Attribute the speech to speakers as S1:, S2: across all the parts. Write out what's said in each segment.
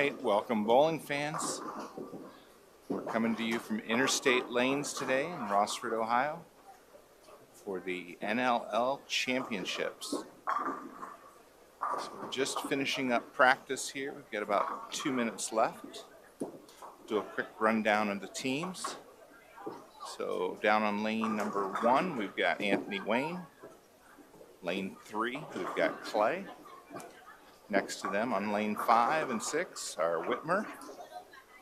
S1: right, welcome bowling fans. We're coming to you from Interstate Lanes today in Rossford, Ohio for the NLL Championships. So we're just finishing up practice here. We've got about 2 minutes left. Do a quick rundown of the teams. So down on lane number 1, we've got Anthony Wayne. Lane 3, we've got Clay. Next to them on lane 5 and 6 are Whitmer.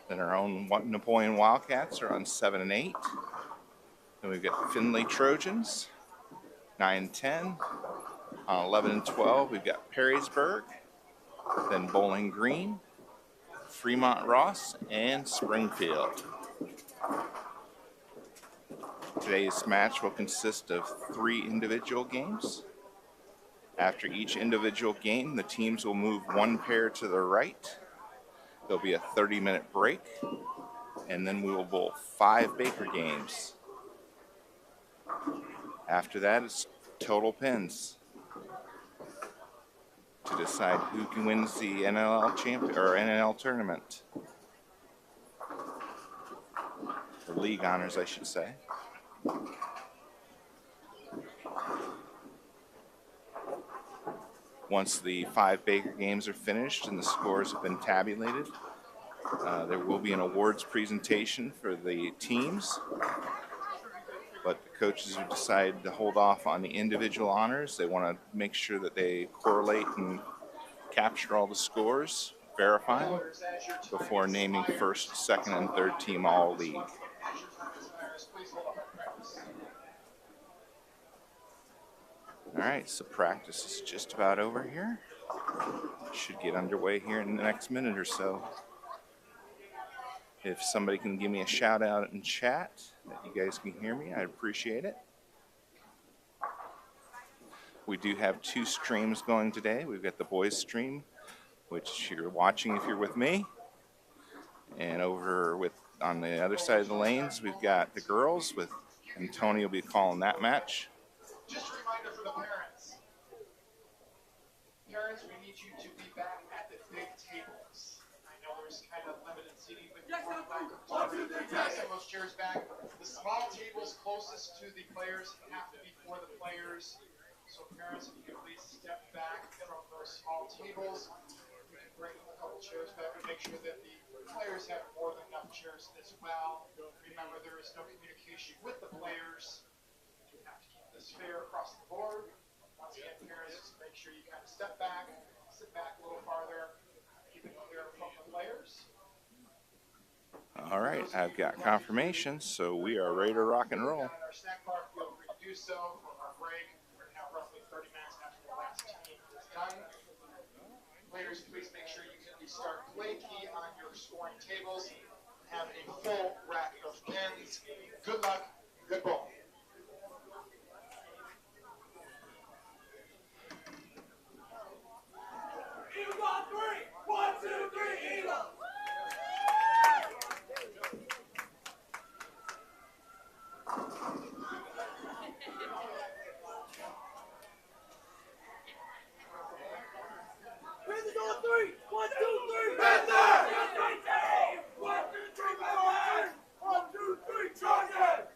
S1: Then our own Napoleon Wildcats are on 7 and 8. Then we've got Findlay Trojans, 9 and 10. On 11 and 12, we've got Perrysburg. Then Bowling Green, Fremont Ross, and Springfield. Today's match will consist of 3 individual games. After each individual game, the teams will move 1 pair to the right. There'll be a 30-minute break, and then we will bowl 5 Baker games. After that, it's total pins to decide who wins the NLL tournament. The league honors, I should say. Once the 5 Baker games are finished and the scores have been tabulated, there will be an awards presentation for the teams. But the coaches have decided to hold off on the individual honors. They want to make sure that they correlate and capture all the scores, verify them, before naming first, second, and third team all league. All right, so practice is just about over here. Should get underway here in the next minute or so. If somebody can give me a shout out in chat that you guys can hear me, I'd appreciate it. We do have 2 streams going today. We've got the boys stream, which you're watching if you're with me. And on the other side of the lanes, we've got the girls and Tony will be calling that match.
S2: Just a reminder for the parents. Parents, we need you to be back at the big tables. I know there's kind of limited seating, but you're welcome to send those chairs back. The small tables closest to the players have to be for the players. So parents, if you could please step back from those small tables. We can bring a couple chairs back and make sure that the players have more than enough chairs as well. Remember, there is no communication with the players. You have to keep this fair across the board. Once again, parents, make sure you kind of step back, sit back a little farther, keep it clear from the players.
S1: All right, I've got confirmation, so we are ready to rock and roll.
S2: Our snack bar, feel free to do so for our break. We're now roughly 30 minutes after the last team is done. Players, please make sure you get the start play key on your scoring tables. Have a full rack of pins. Good luck, good ball.
S3: Eagles on 3! 1, 2, 3, Eagles! Panthers on 3! 1, 2, 3! Panthers! 1, 2, 3, Panthers! 1, 2, 3, Chargers!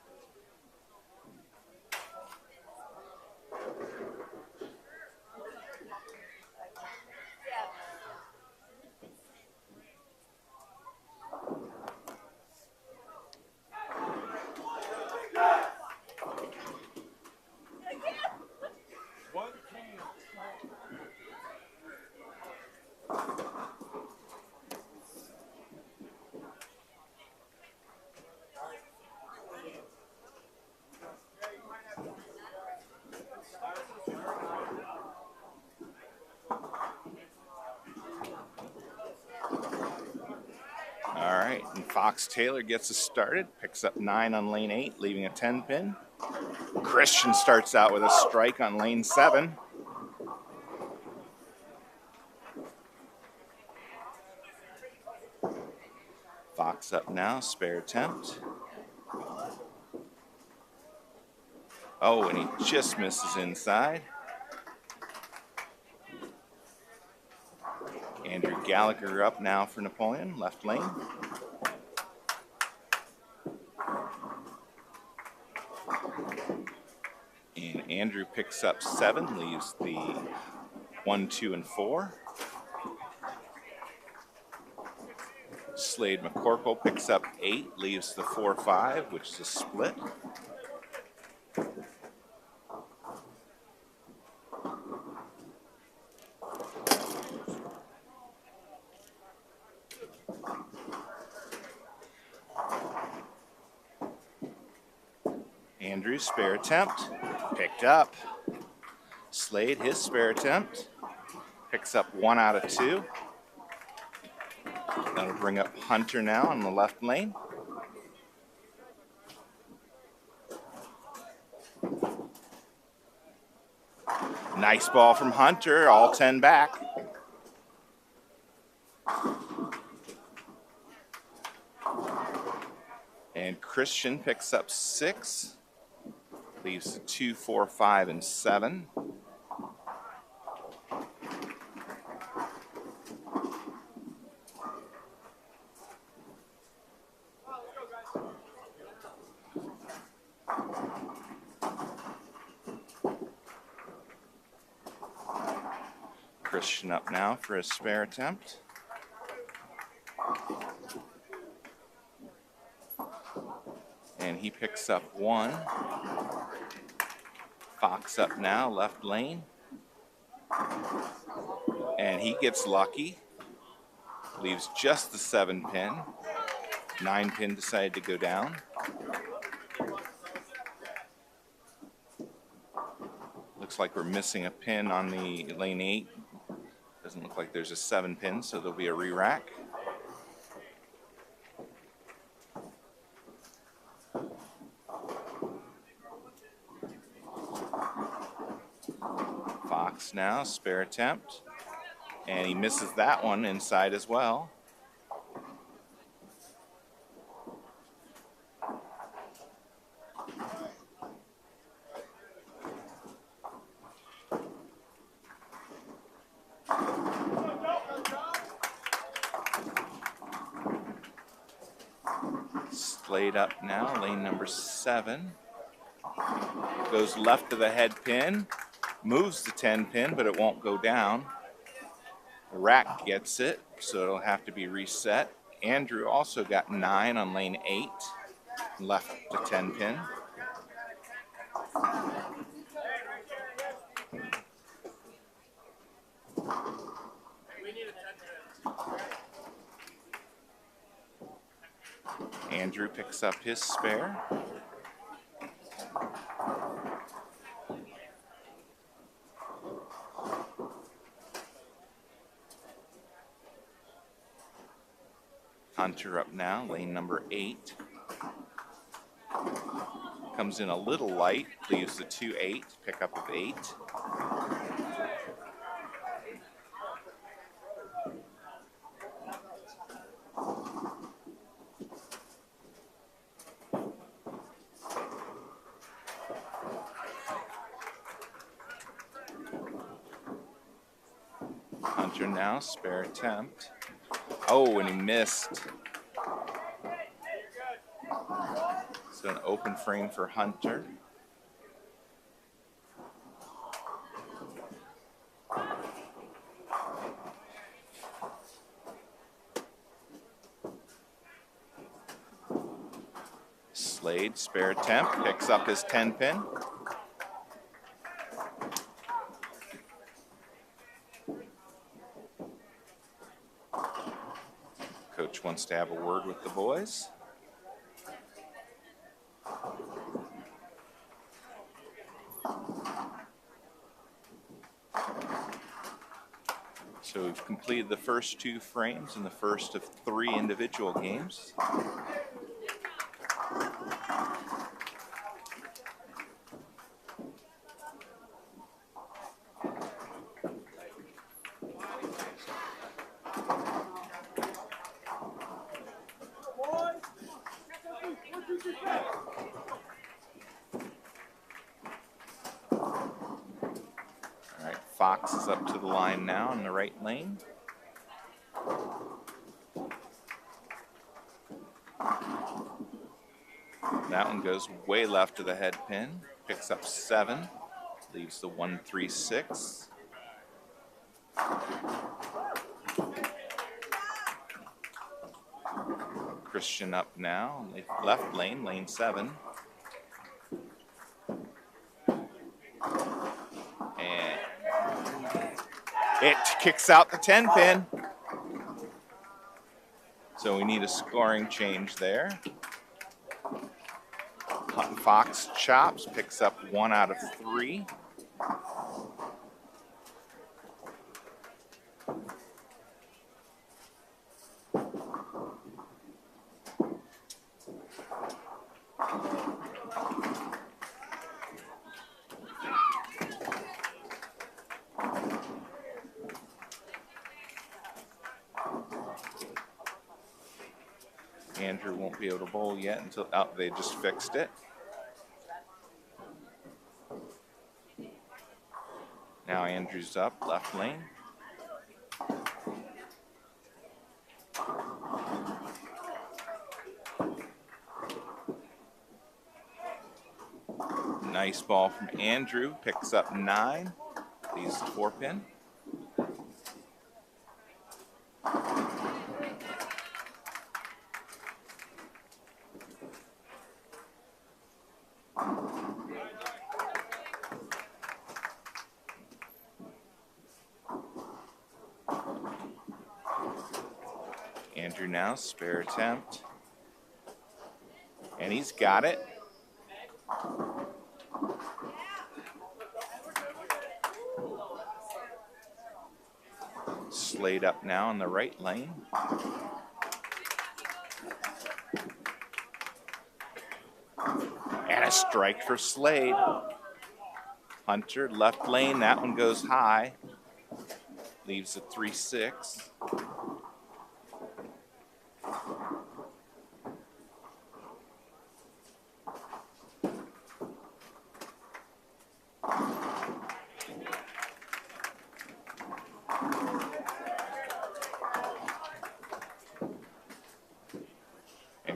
S1: All right, and Fox Taylor gets us started, picks up 9 on lane 8, leaving a 10 pin. Christian starts out with a strike on lane 7. Fox up now, spare attempt. Oh, and he just misses inside. Andrew Gallagher up now for Napoleon, left lane. And Andrew picks up 7, leaves the 1, 2, and 4. Slade McCorkle picks up 8, leaves the 4, 5, which is a split. Andrew's spare attempt, picked up. Slade, his spare attempt, picks up 1 out of 2. That'll bring up Hunter now on the left lane. Nice ball from Hunter, all 10 back. And Christian picks up 6, leaves 2, 4, 5, and 7. Christian up now for his spare attempt. And he picks up 1. Fox up now, left lane. And he gets lucky. Leaves just the 7 pin. 9 pin decided to go down. Looks like we're missing a pin on the lane 8. Doesn't look like there's a 7 pin, so there'll be a re-rack. Fox now, spare attempt. And he misses that one inside as well. Slade up now, lane number 7. Goes left to the head pin, moves the 10 pin, but it won't go down. The rack gets it, so it'll have to be reset. Andrew also got 9 on lane 8, left the 10 pin. Andrew picks up his spare. Hunter up now, lane number 8. Comes in a little light, leaves the 2-8, pickup of 8. Hunter now, spare attempt. Oh, and he missed. So an open frame for Hunter. Slade, spare attempt, picks up his 10 pin. Coach wants to have a word with the boys. So we've completed the first 2 frames in the first of 3 individual games. Fox is up to the line now in the right lane. That one goes way left of the head pin, picks up 7, leaves the 1-3-6. Christian up now, left lane, lane 7. And it kicks out the 10 pin. So we need a scoring change there. Fox chops, picks up 1 out of 3. Andrew won't be able to bowl yet until they just fixed it. Now Andrew's up, left lane. Nice ball from Andrew, picks up 9, leaves the 4 pin. Andrew now, spare attempt. And he's got it. Slade up now in the right lane. And a strike for Slade. Hunter, left lane, that one goes high. Leaves a 3-6.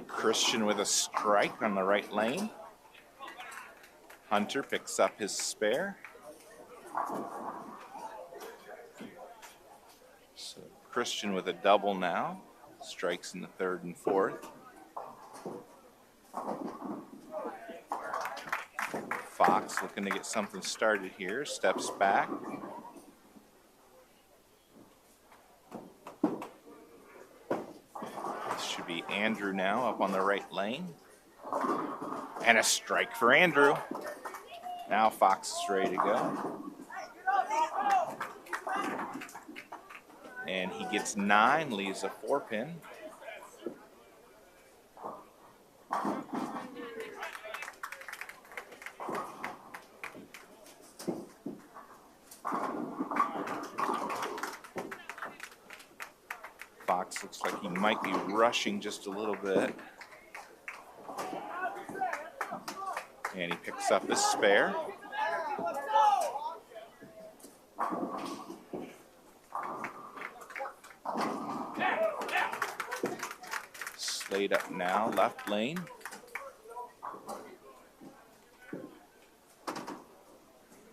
S1: Christian with a strike on the right lane. Hunter picks up his spare. So Christian with a double now. Strikes in the 3rd and 4th. Fox looking to get something started here. Steps back. Should be Andrew now up on the right lane. And a strike for Andrew. Now Fox is ready to go. And he gets 9, leaves a 4 pin. Fox looks like he might be rushing just a little bit. And he picks up his spare. Slade up now, left lane.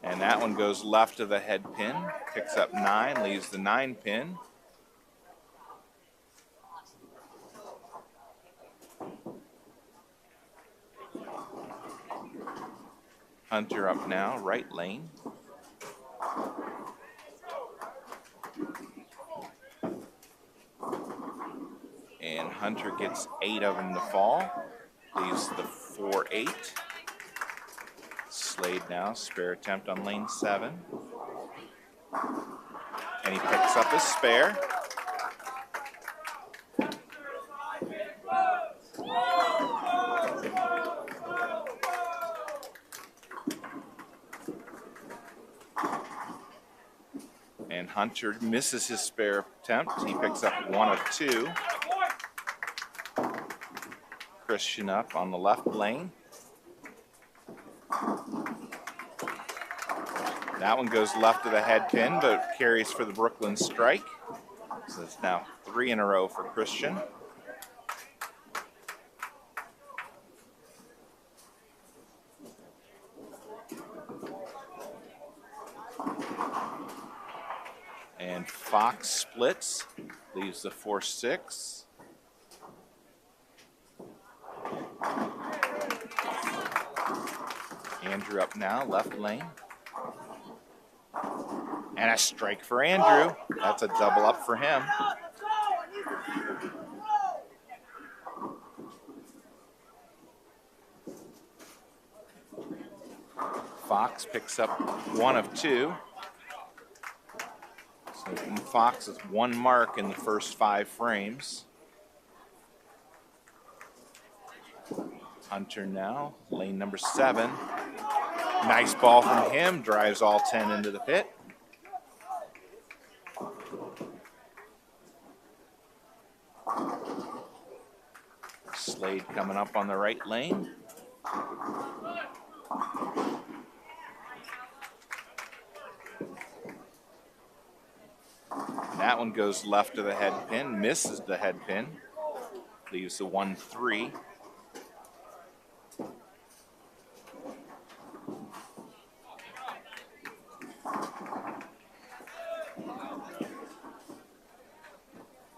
S1: And that one goes left of the head pin. Picks up 9, leaves the 9 pin. Hunter up now, right lane. And Hunter gets 8 of them to fall. Leaves the 4-8. Slade now, spare attempt on lane 7. And he picks up his spare. And Hunter misses his spare attempt. He picks up 1 of 2. Christian up on the left lane. That one goes left of the head pin, but carries for the Brooklyn strike. So it's now 3 in a row for Christian. Fox splits, leaves the 4-6. Andrew up now, left lane. And a strike for Andrew. That's a double up for him. Fox picks up 1 of 2. So Fox is 1 mark in the first 5 frames. Hunter now, lane number 7. Nice ball from him, drives all 10 into the pit. Slade coming up on the right lane. That one goes left of the head pin, misses the head pin, leaves the 1-3.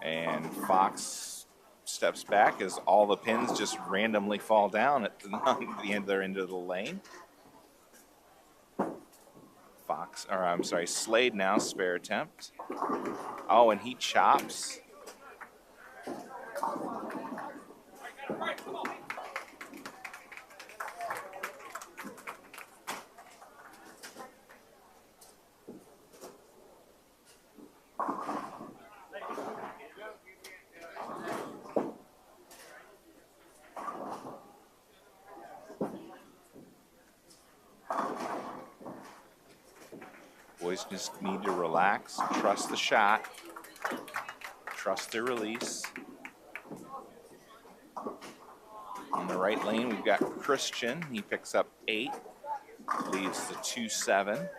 S1: And Fox steps back as all the pins just randomly fall down at the end of the lane. Slade now, spare attempt. Oh, and he chops. Boys just need to relax, trust the shot, trust their release. On the right lane, we've got Christian. He picks up 8, leaves the 2-7.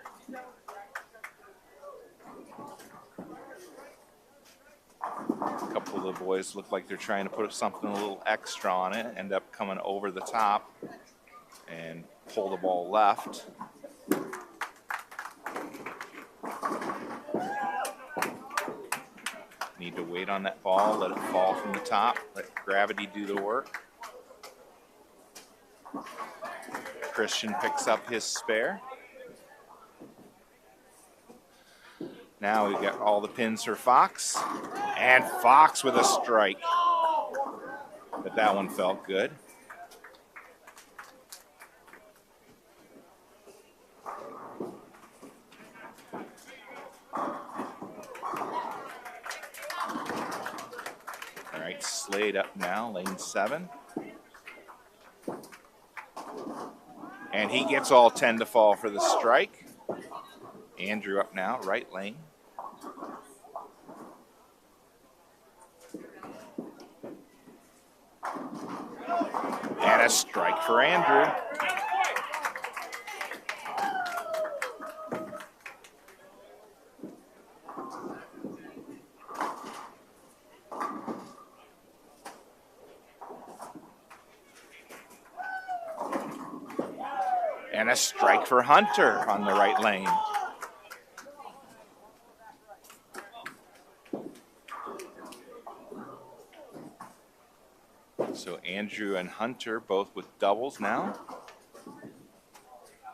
S1: A couple of the boys look like they're trying to put something a little extra on it, end up coming over the top and pull the ball left. Need to wait on that ball, let it fall from the top, let gravity do the work. Christian picks up his spare. Now we've got all the pins for Fox, and Fox with a strike. But that one felt good. All right, Slade up now, lane 7. And he gets all 10 to fall for the strike. Andrew up now, right lane. And a strike for Andrew. And a strike for Hunter on the right lane. So Andrew and Hunter both with doubles now.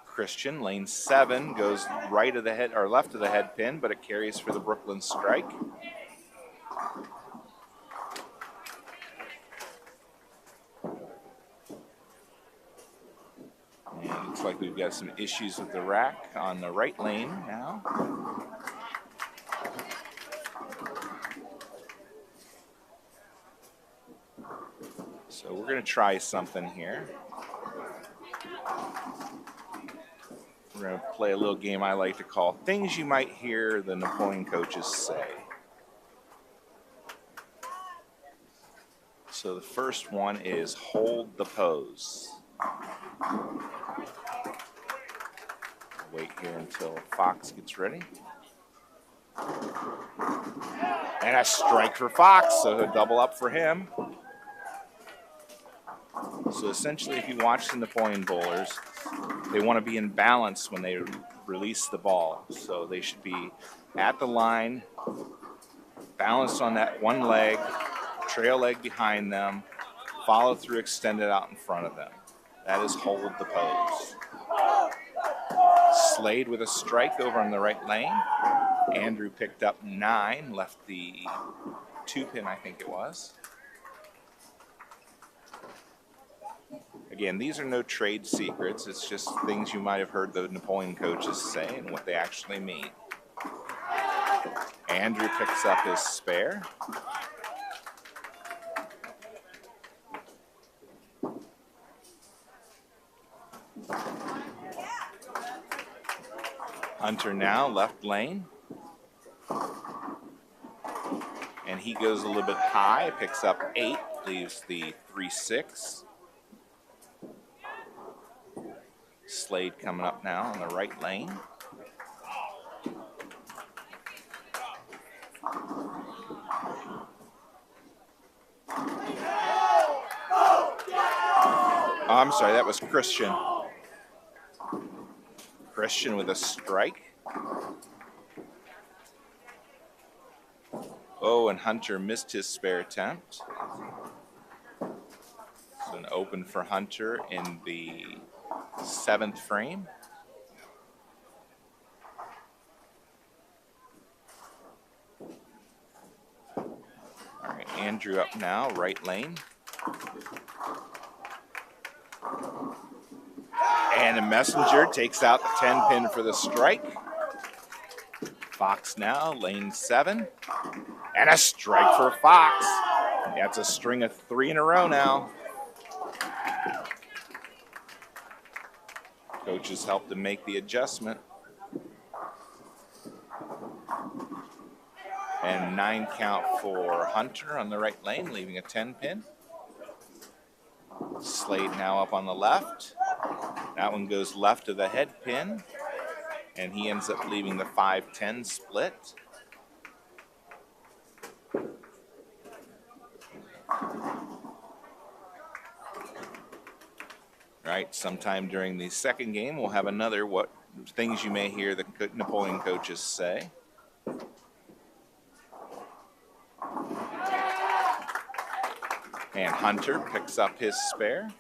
S1: Christian, lane 7, goes right of the head or left of the head pin, but it carries for the Brooklyn strike. And it looks like we've got some issues with the rack on the right lane now. So we're going to try something here. We're going to play a little game I like to call Things You Might Hear the Napoleon Coaches Say. So the first one is hold the pose. Wait here until Fox gets ready. And a strike for Fox, so he'll double up for him. So essentially, if you watch the Napoleon bowlers, they want to be in balance when they release the ball. So they should be at the line, Balanced on that one leg, trail leg behind them, follow through extended out in front of them. That is hold the pose. Slade with a strike over on the right lane. Andrew picked up 9, left the 2-pin, I think it was. Again, these are no trade secrets. It's just things you might have heard the Napoleon coaches say and what they actually mean. Andrew picks up his spare. Hunter now left lane. And he goes a little bit high, picks up 8, leaves the 3-6. Slade coming up now on the right lane. Oh, I'm sorry, that was Christian. Christian with a strike. Oh, and Hunter missed his spare attempt. So an open for Hunter in the 7th frame. All right, Andrew up now, right lane. And a Messenger takes out the 10-pin for the strike. Fox now, lane 7. And a strike for Fox. That's a string of 3 in a row now. Coaches helped to make the adjustment. And 9 count for Hunter on the right lane, leaving a 10-pin. Slade now up on the left. That one goes left of the head pin. And he ends up leaving the 5-10 split. Right, sometime during the second game, we'll have another what things you may hear the Napoleon coaches say. And Hunter picks up his spare.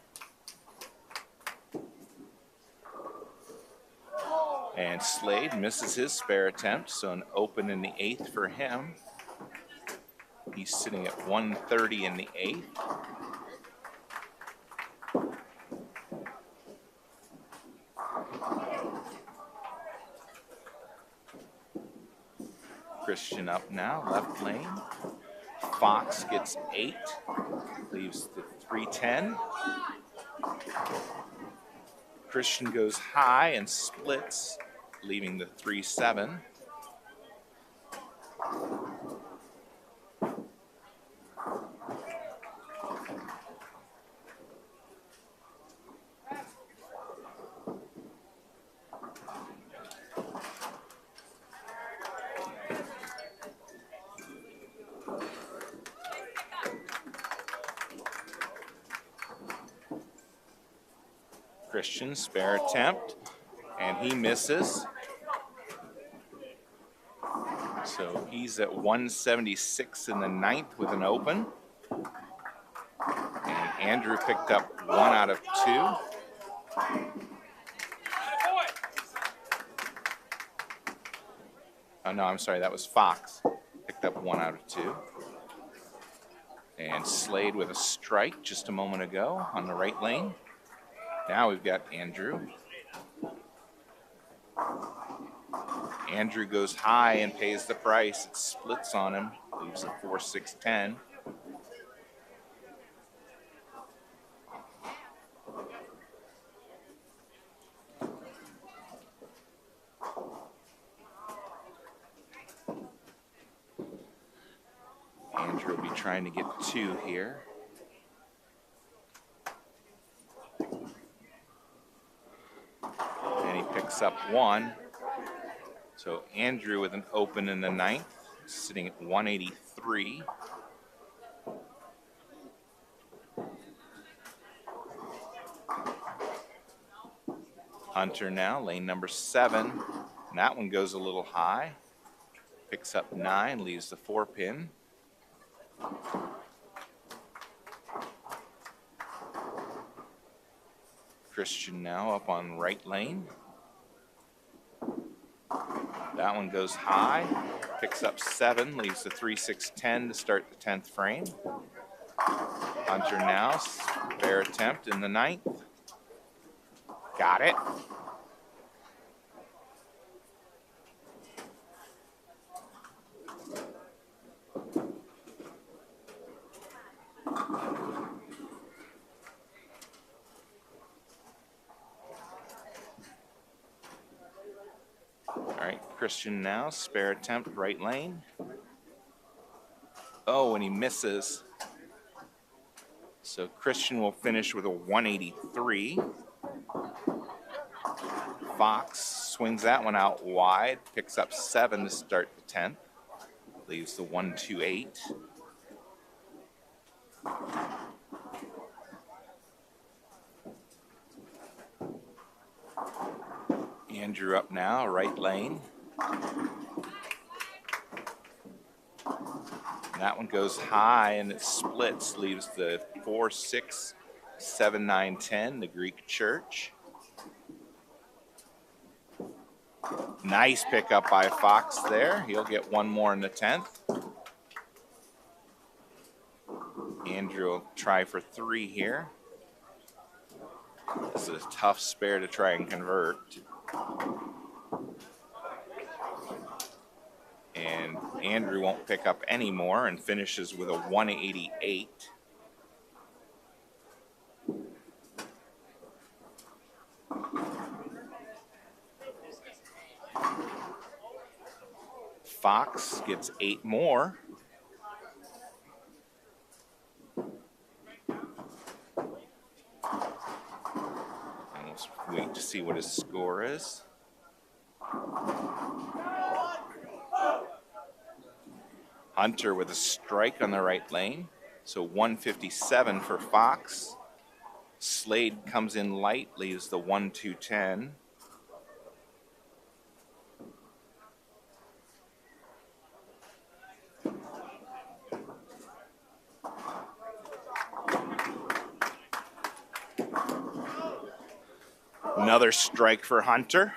S1: And Slade misses his spare attempt, so an open in the 8th for him. He's sitting at 130 in the 8th. Christian up now, left lane. Fox gets 8, leaves the 3-10. Christian goes high and splits, leaving the 3-7. Christian, spare attempt, and he misses. So he's at 176 in the 9th with an open. And Andrew picked up 1 out of 2. Oh, no, I'm sorry, that was Fox. Picked up 1 out of 2. And Slade with a strike just a moment ago on the right lane. Now we've got Andrew. Andrew goes high and pays the price. It splits on him, leaves a 4-6-10. Andrew will be trying to get 2 here. And he picks up 1. So Andrew with an open in the 9th, sitting at 183. Hunter now, lane number 7. And that one goes a little high. Picks up 9, leaves the 4-pin. Christian now up on right lane. That one goes high, picks up 7, leaves the 3-6-10 to start the 10th frame. Hunter now, spare attempt in the 9th. Got it. All right, Christian now, spare attempt, right lane. Oh, and he misses. So Christian will finish with a 183. Fox swings that one out wide, picks up 7 to start the 10th. Leaves the 128. Andrew up now, right lane. That one goes high and it splits, leaves the 4-6-7-9-10, the Greek church. Nice pickup by Fox there. He'll get one more in the 10th. Andrew will try for 3 here. This is a tough spare to try and convert. And Andrew won't pick up any more and finishes with a 188. Fox gets 8 more. And let's wait to see what his score is. Hunter with a strike on the right lane. So 157 for Fox. Slade comes in light, leaves the 1-2-10. Another strike for Hunter.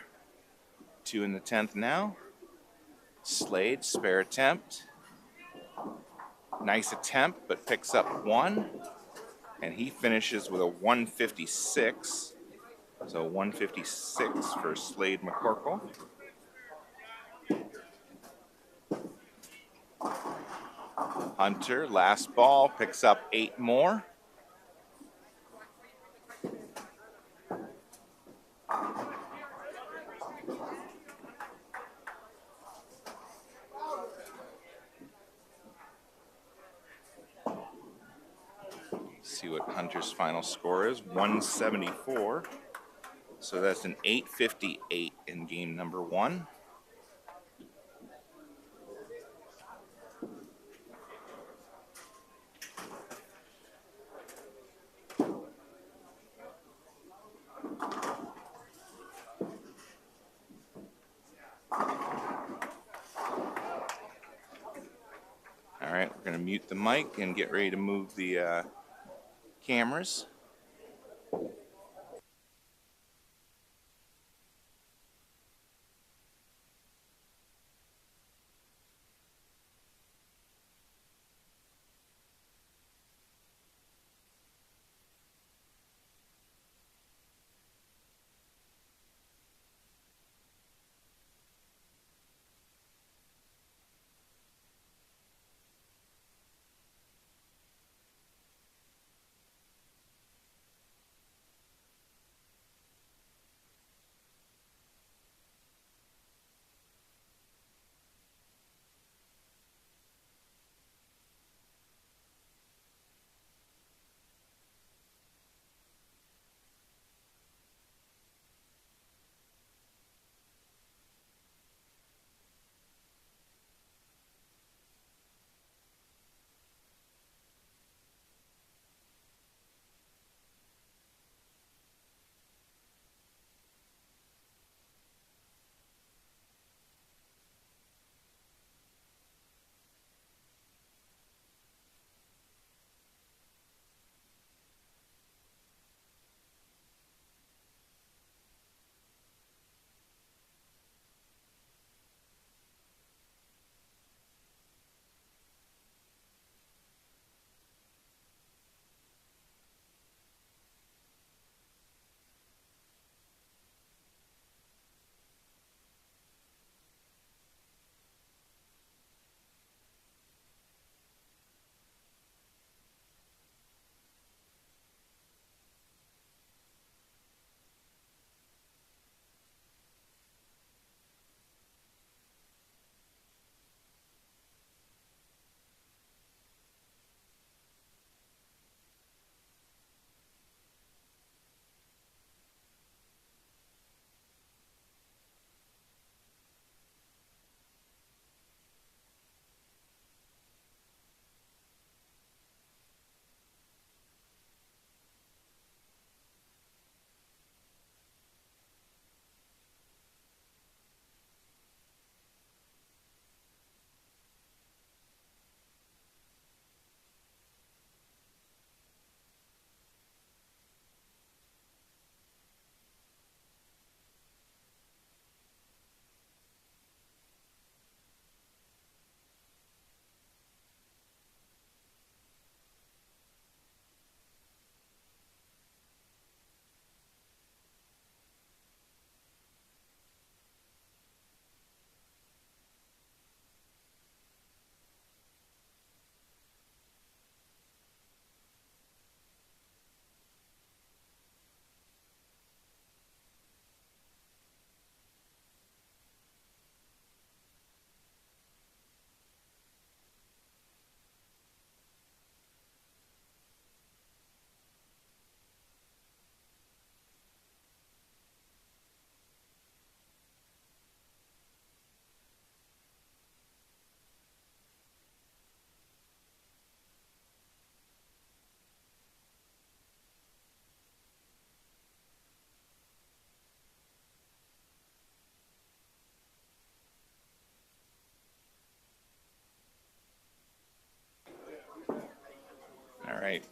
S1: 2 in the 10th now. Slade, spare attempt. Nice attempt, but picks up 1. And he finishes with a 156. So 156 for Slade McCorkle. Hunter, last ball, picks up 8 more. See what Hunter's final score is, 174. So that's an 858 in game number 1. All right, we're going to mute the mic and get ready to move the cameras.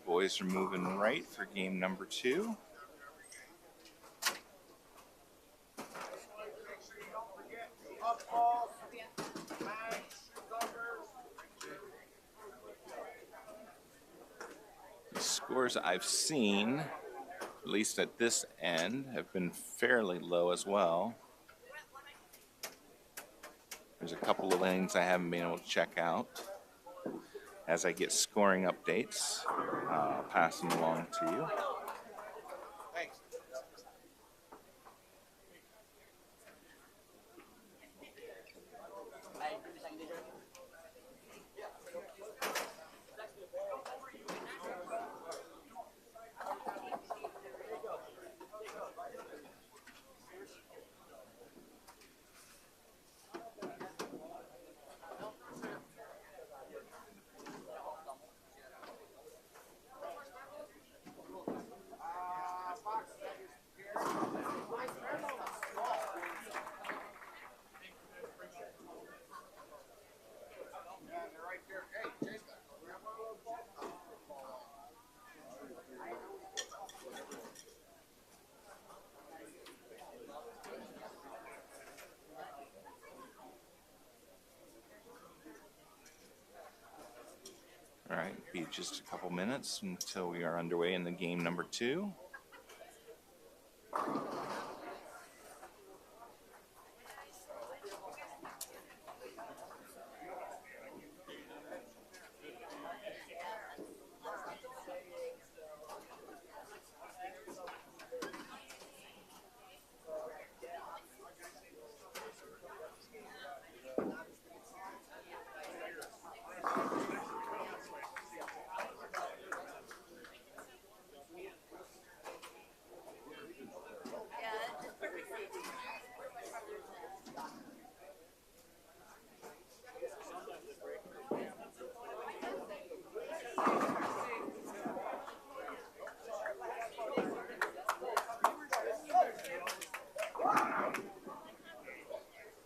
S1: Boys are moving right for game number 2. The scores I've seen, at least at this end, have been fairly low as well. There's a couple of lanes I haven't been able to check out. As I get scoring updates, I'll pass them along to you.
S2: Thanks.
S1: All right, be just a couple minutes until we are underway in the game number 2.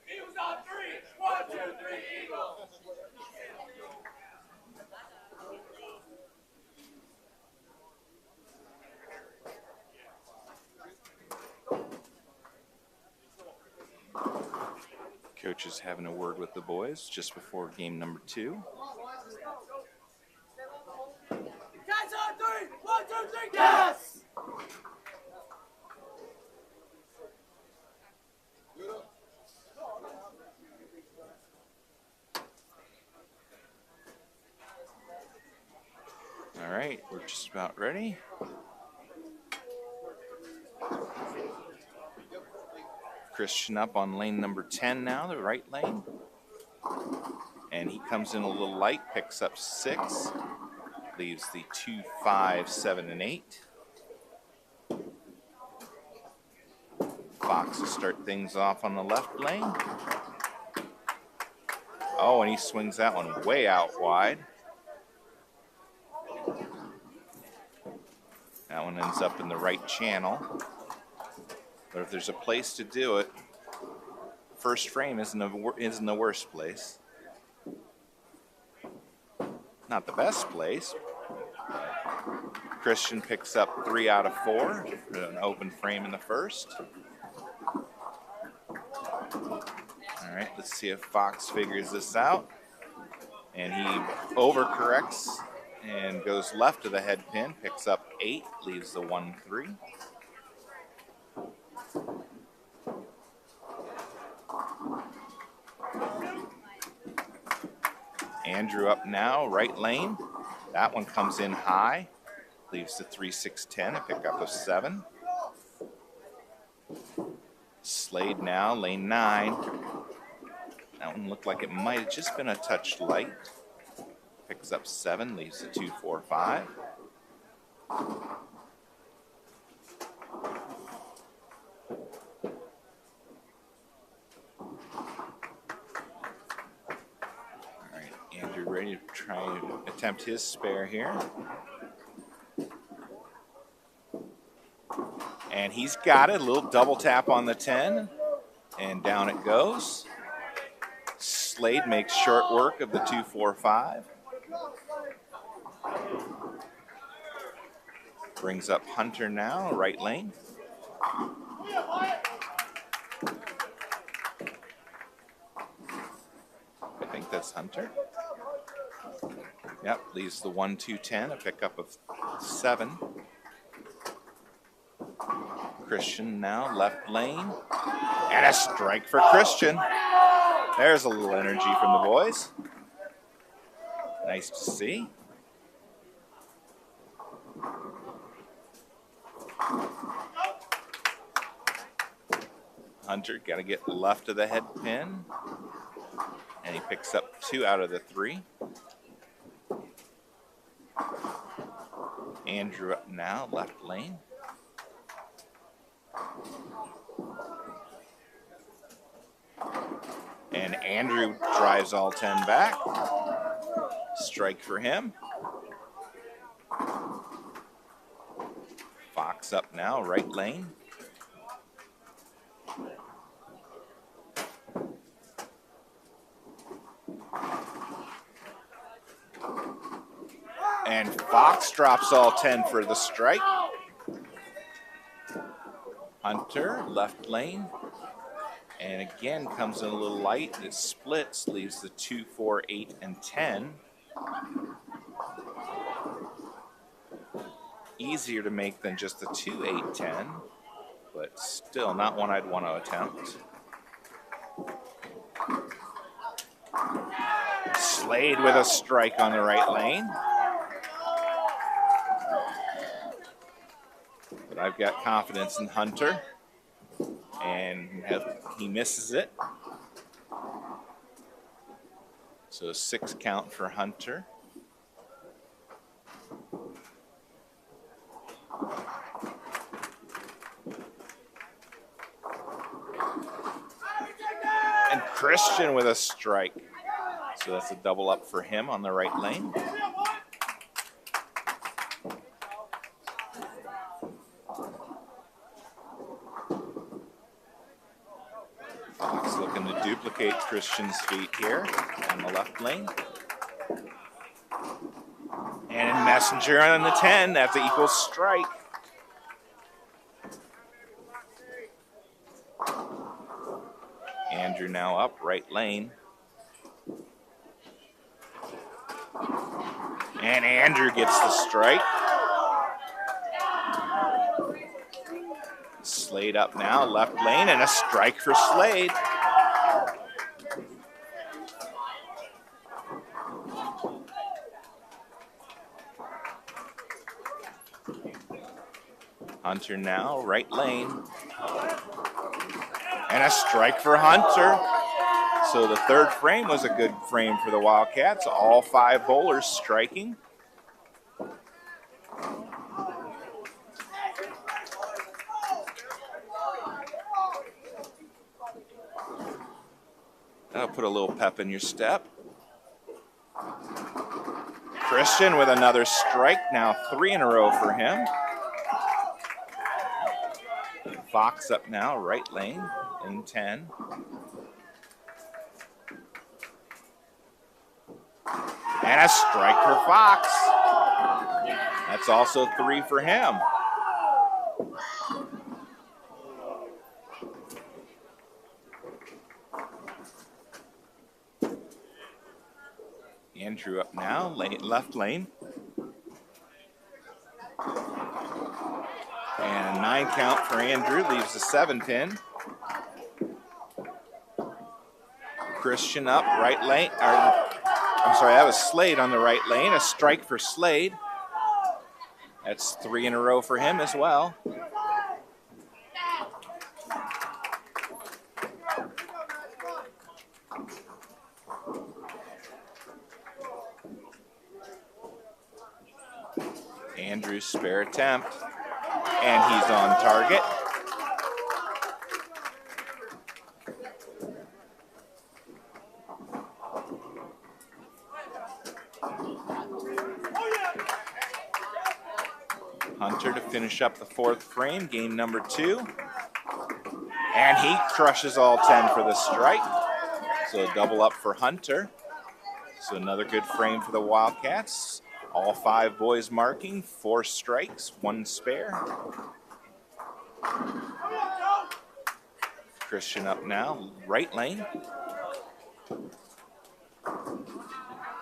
S3: Eagles on 3. 1, 2, 3, Eagles.
S1: Coach is having a word with the boys just before game number 2.
S3: Cats on 3. 1, 2, 3, cats.
S1: All right, we're just about ready. Christian up on lane number 10 now, the right lane. And he comes in a little light, picks up 6, leaves the 2, 5, 7, and 8. Fox will start things off on the left lane. Oh, and he swings that one way out wide. That one ends up in the right channel. But if there's a place to do it, first frame isn't the worst place. Not the best place. Christian picks up 3 out of 4 for an open frame in the first. All right, let's see if Fox figures this out. And he overcorrects and goes left of the head pin, picks up 8, leaves the 1, 3. Andrew up now, right lane. That one comes in high, leaves the 3, 6, 10, a pickup of 7. Slade now, lane 9. That one looked like it might have just been a touch light. Picks up 7, leaves the 2, 4, 5. Andrew ready to try and attempt his spare here. And he's got it, a little double tap on the 10, and down it goes. Slade makes short work of the 2, 4, 5. Brings up Hunter now, right lane. I think that's Hunter. Yep, leaves the 1-2-10, a pickup of 7. Christian now, left lane. And a strike for Christian. There's a little energy from the boys. Nice to see. Hunter got to get left of the head pin. And he picks up 2 out of the 3. Andrew up now, left lane. And Andrew drives all 10 back. Strike for him. Fox up now, right lane. And Fox drops all 10 for the strike. Hunter, left lane. And again, comes in a little light. It splits, leaves the 2, 4, 8, and 10. Easier to make than just the 2, 8, 10, but still not one I'd want to attempt. Slade with a strike on the right lane. But I've got confidence in Hunter. And he misses it. So 6 count for Hunter. And Christian with a strike. So that's a double up for him on the right lane. Fox looking to duplicate Christian's feat here on the left lane. And Messenger on the 10, that's an equal strike. Andrew now up, right lane. And Andrew gets the strike. Slade up now, left lane, and a strike for Slade. Hunter now, right lane. And a strike for Hunter. So the third frame was a good frame for the Wildcats. All 5 bowlers striking. That'll put a little pep in your step. Christian with another strike, now 3 in a row for him. Fox up now, right lane, lane 10. And a strike for Fox. That's also 3 for him. Andrew up now, left lane. And a 9 count for Andrew, leaves the 7 pin. Christian up, right lane. I'm sorry, that was Slade on the right lane. A strike for Slade. That's 3 in a row for him as well. Andrew's spare attempt, and he's on target. Hunter to finish up the 4th frame, game number 2. And he crushes all 10 for the strike. So a double up for Hunter. So another good frame for the Wildcats. All 5 boys marking, 4 strikes, 1 spare. Christian up now, right lane.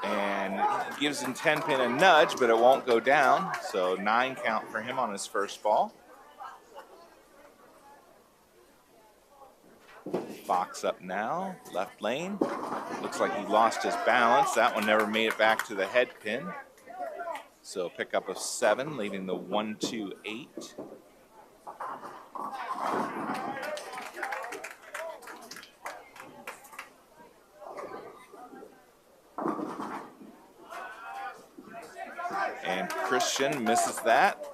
S1: And he gives in 10 pin a nudge, but it won't go down. So 9 count for him on his first ball. Fox up now, left lane. Looks like he lost his balance. That one never made it back to the head pin. So pickup of 7, leaving the 1-2-8. And Christian misses that.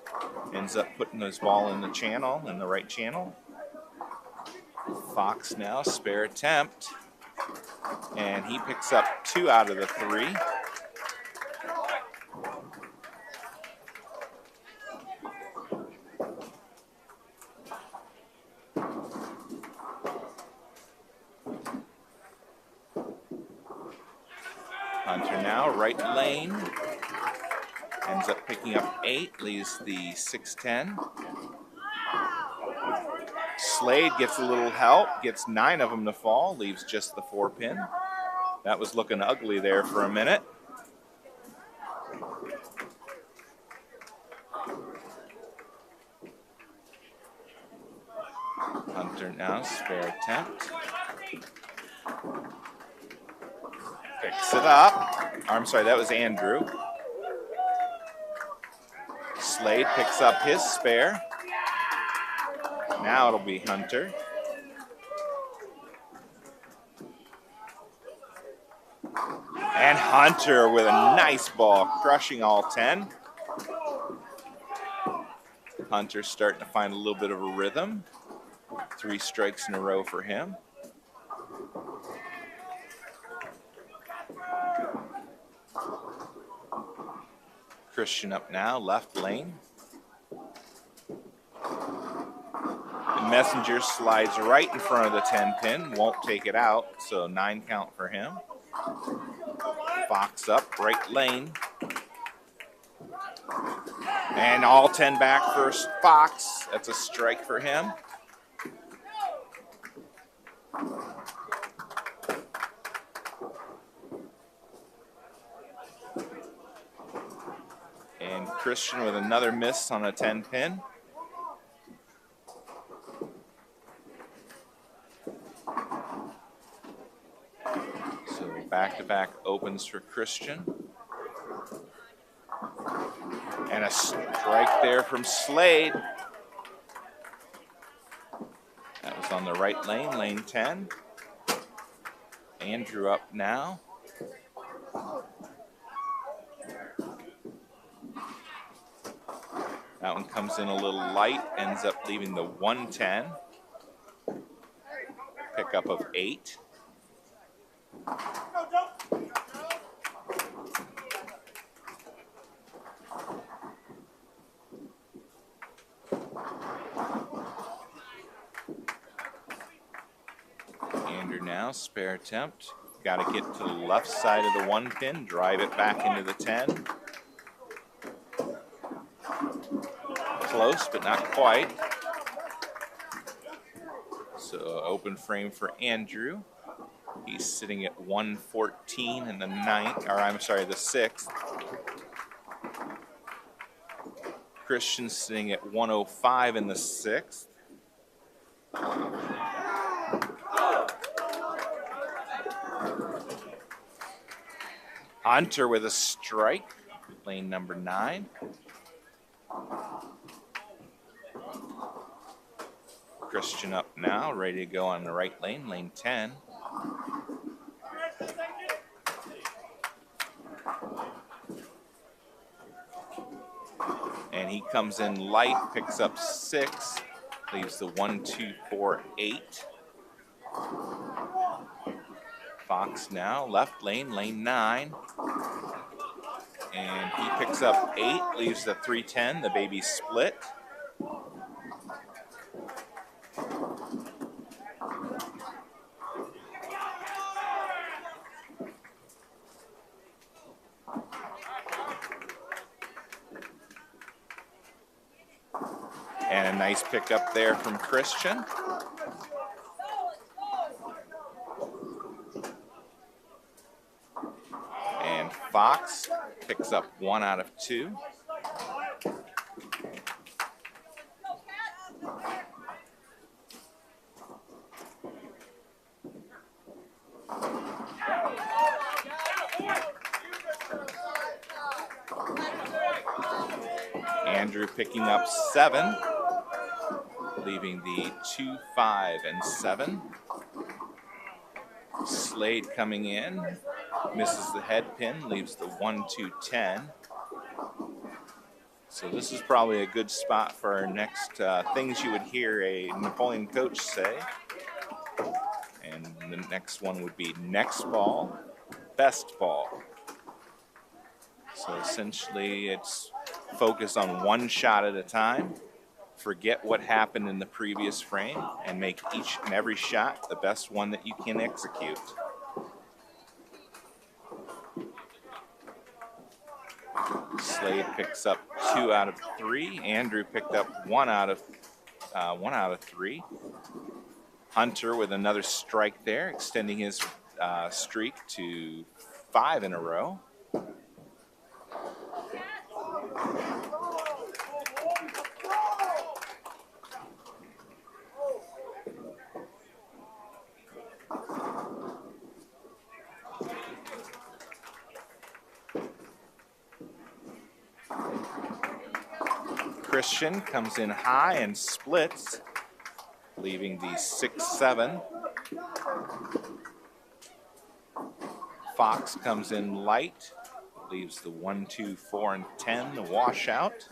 S1: Ends up putting his ball in the channel, in the right channel. Fox now, spare attempt. And he picks up 2 out of the 3. Hunter now, right lane. Ends up picking up 8, leaves the 6-10. Slade gets a little help, gets 9 of them to fall, leaves just the 4 pin. That was looking ugly there for a minute. Hunter now, spare attempt. Picks it up. I'm sorry, that was Andrew. Slade picks up his spare. Now it'll be Hunter. And Hunter with a nice ball, crushing all 10. Hunter's starting to find a little bit of a rhythm. 3 strikes in a row for him. Christian up now, left lane. The Messenger slides right in front of the 10 pin, won't take it out, so 9 count for him. Fox up, right lane. And all 10 back for Fox. That's a strike for him. And Christian with another miss on a 10 pin. So back-to-back opens for Christian. And a strike there from Slade. That was on the right lane, lane 10. Andrew up now. That one comes in a little light, ends up leaving the 110. Pickup of 8. Andrew now, spare attempt. Got to get to the left side of the 1 pin, drive it back into the 10. Close, but not quite. So open frame for Andrew. He's sitting at 114 in the 9th, or I'm sorry, the 6th. Christian's sitting at 105 in the 6th. Hunter with a strike, lane number 9. Christian up now, ready to go on the right lane, lane 10. And he comes in light, picks up 6, leaves the 1, 2, 4, 8. Fox now, left lane, lane 9. And he picks up 8, leaves the 310, the baby split. And a nice pickup there from Christian. And Fox picks up 1 out of 2. Andrew picking up 7, leaving the 2, 5, and 7. Slade coming in, misses the head pin, leaves the 1, 2, 10. So this is probably a good spot for our next things you would hear a Napoleon coach say. And the next one would be next ball, best ball. So essentially it's focus on one shot at a time, forget what happened in the previous frame, and make each and every shot the best one that you can execute. Slade picks up 2 out of 3. Andrew picked up 1 out of 3. Hunter with another strike there, extending his streak to 5 in a row. Christian comes in high and splits, leaving the 6, 7. Fox comes in light, leaves the 1, 2, 4, and 10, the washout.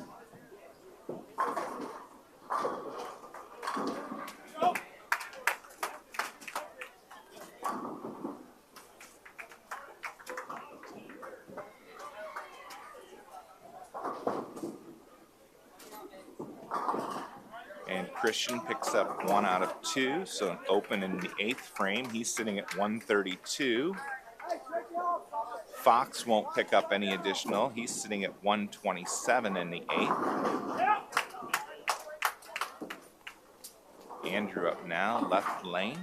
S1: And Christian picks up 1 out of 2, so an open in the 8th frame. He's sitting at 132. Fox won't pick up any additional. He's sitting at 127 in the 8th. Andrew up now, left lane.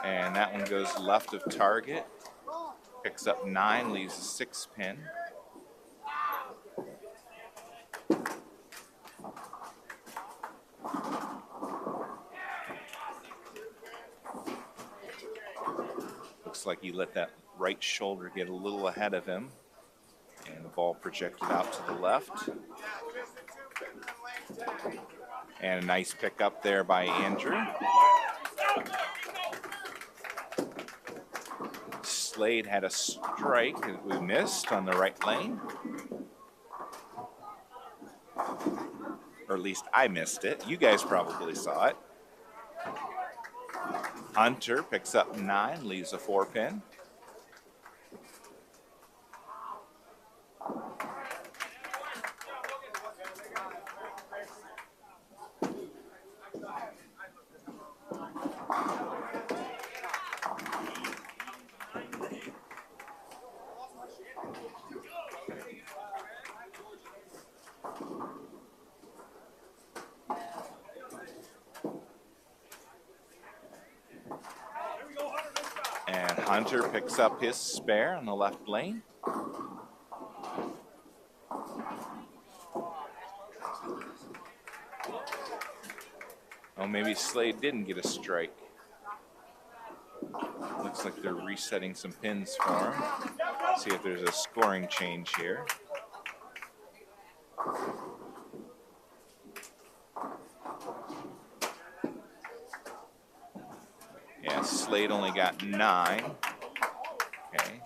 S1: And that one goes left of target. Picks up 9, leaves a 6 pin. Looks like he let that right shoulder get a little ahead of him. And the ball projected out to the left. And a nice pickup there by Andrew. Slade had a strike that we missed on the right lane. Or at least I missed it. You guys probably saw it. Hunter picks up 9, leaves a 4 pin. And Hunter picks up his spare on the left lane. Oh, maybe Slade didn't get a strike. Looks like they're resetting some pins for him. See if there's a scoring change here. Yeah, Slade only got 9. Okay.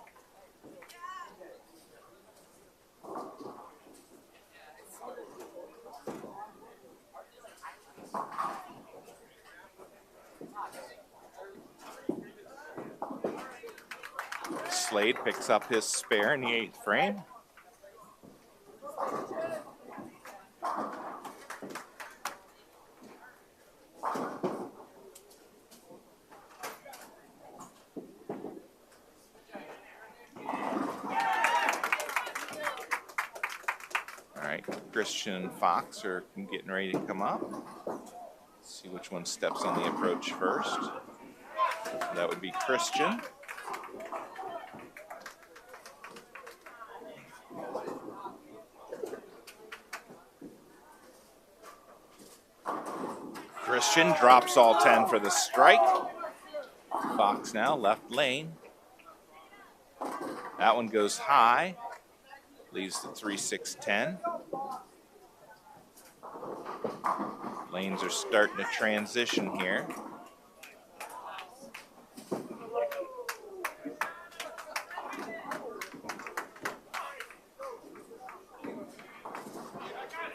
S1: Slade picks up his spare in the 8th frame. Christian and Fox are getting ready to come up. Let's see which one steps on the approach first. That would be Christian. Christian drops all 10 for the strike. Fox now left lane. That one goes high. Leaves the 3-6-10. Lanes are starting to transition here.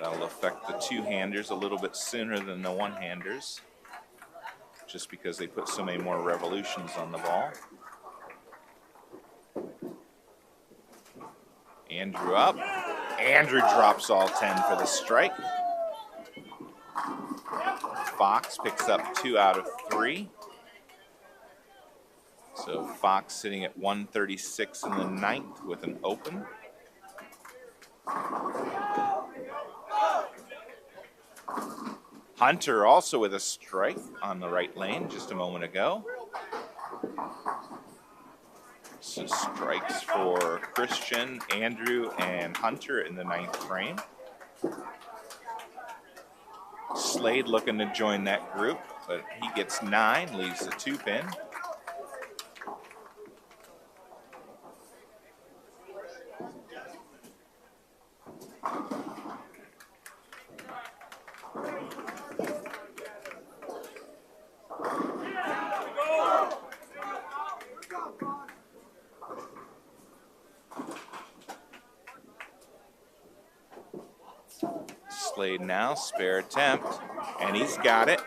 S1: That'll affect the two-handers a little bit sooner than the one-handers, just because they put so many more revolutions on the ball. Andrew up. Andrew drops all 10 for the strike. Fox picks up 2 out of 3. So Fox sitting at 136 in the ninth with an open. Hunter also with a strike on the right lane just a moment ago. So strikes for Christian, Andrew, and Hunter in the ninth frame. Slade looking to join that group, but he gets 9, leaves the 2-pin. Slade now, spare attempt, and he's got it.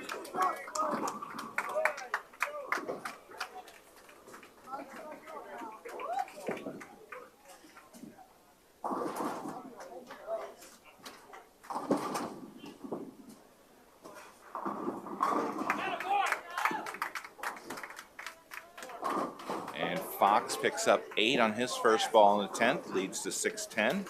S1: And Fox picks up 8 on his first ball in the 10th, leads to 6-10.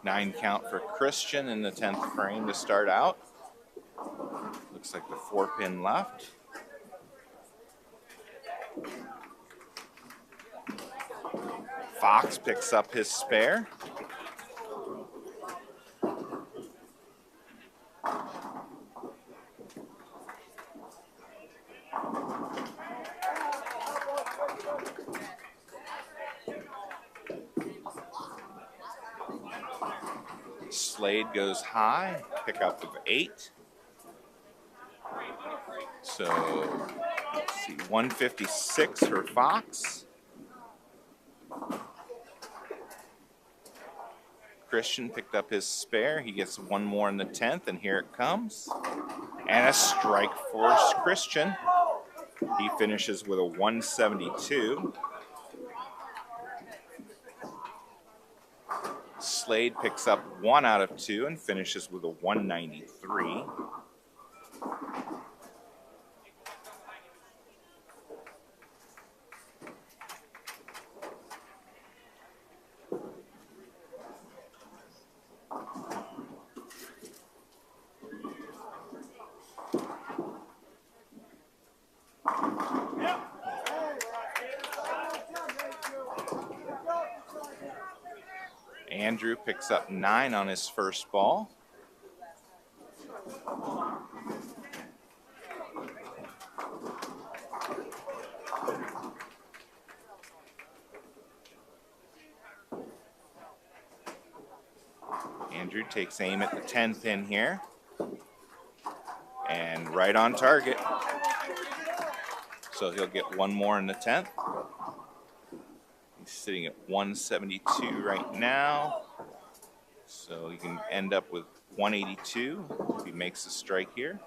S1: Nine count for Christian in the 10th frame to start out. Looks like the 4-pin left. Fox picks up his spare. Slade goes high, pick up of 8. So, let's see, 156 for Fox. Christian picked up his spare. He gets 1 more in the 10th, and here it comes. And a strike for Christian. He finishes with a 172. Slade picks up 1 out of 2 and finishes with a 193. Andrew picks up 9 on his first ball. Andrew takes aim at the 10th pin here. And right on target. So he'll get 1 more in the 10th. He's sitting at 172 right now. So he can end up with 182 if he makes a strike here.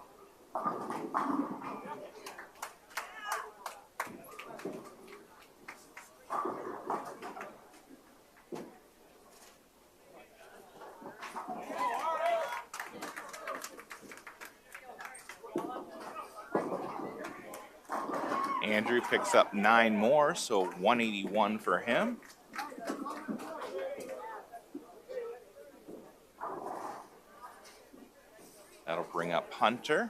S1: Andrew picks up 9 more, so 181 for him. That'll bring up Hunter.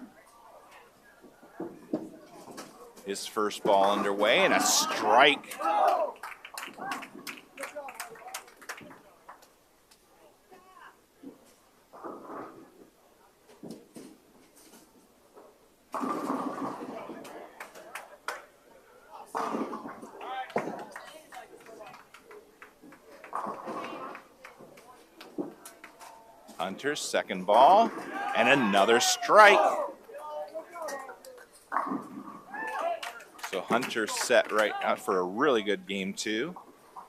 S1: His first ball underway and a strike. Hunter's second ball and another strike. So Hunter's set right out for a really good game 2.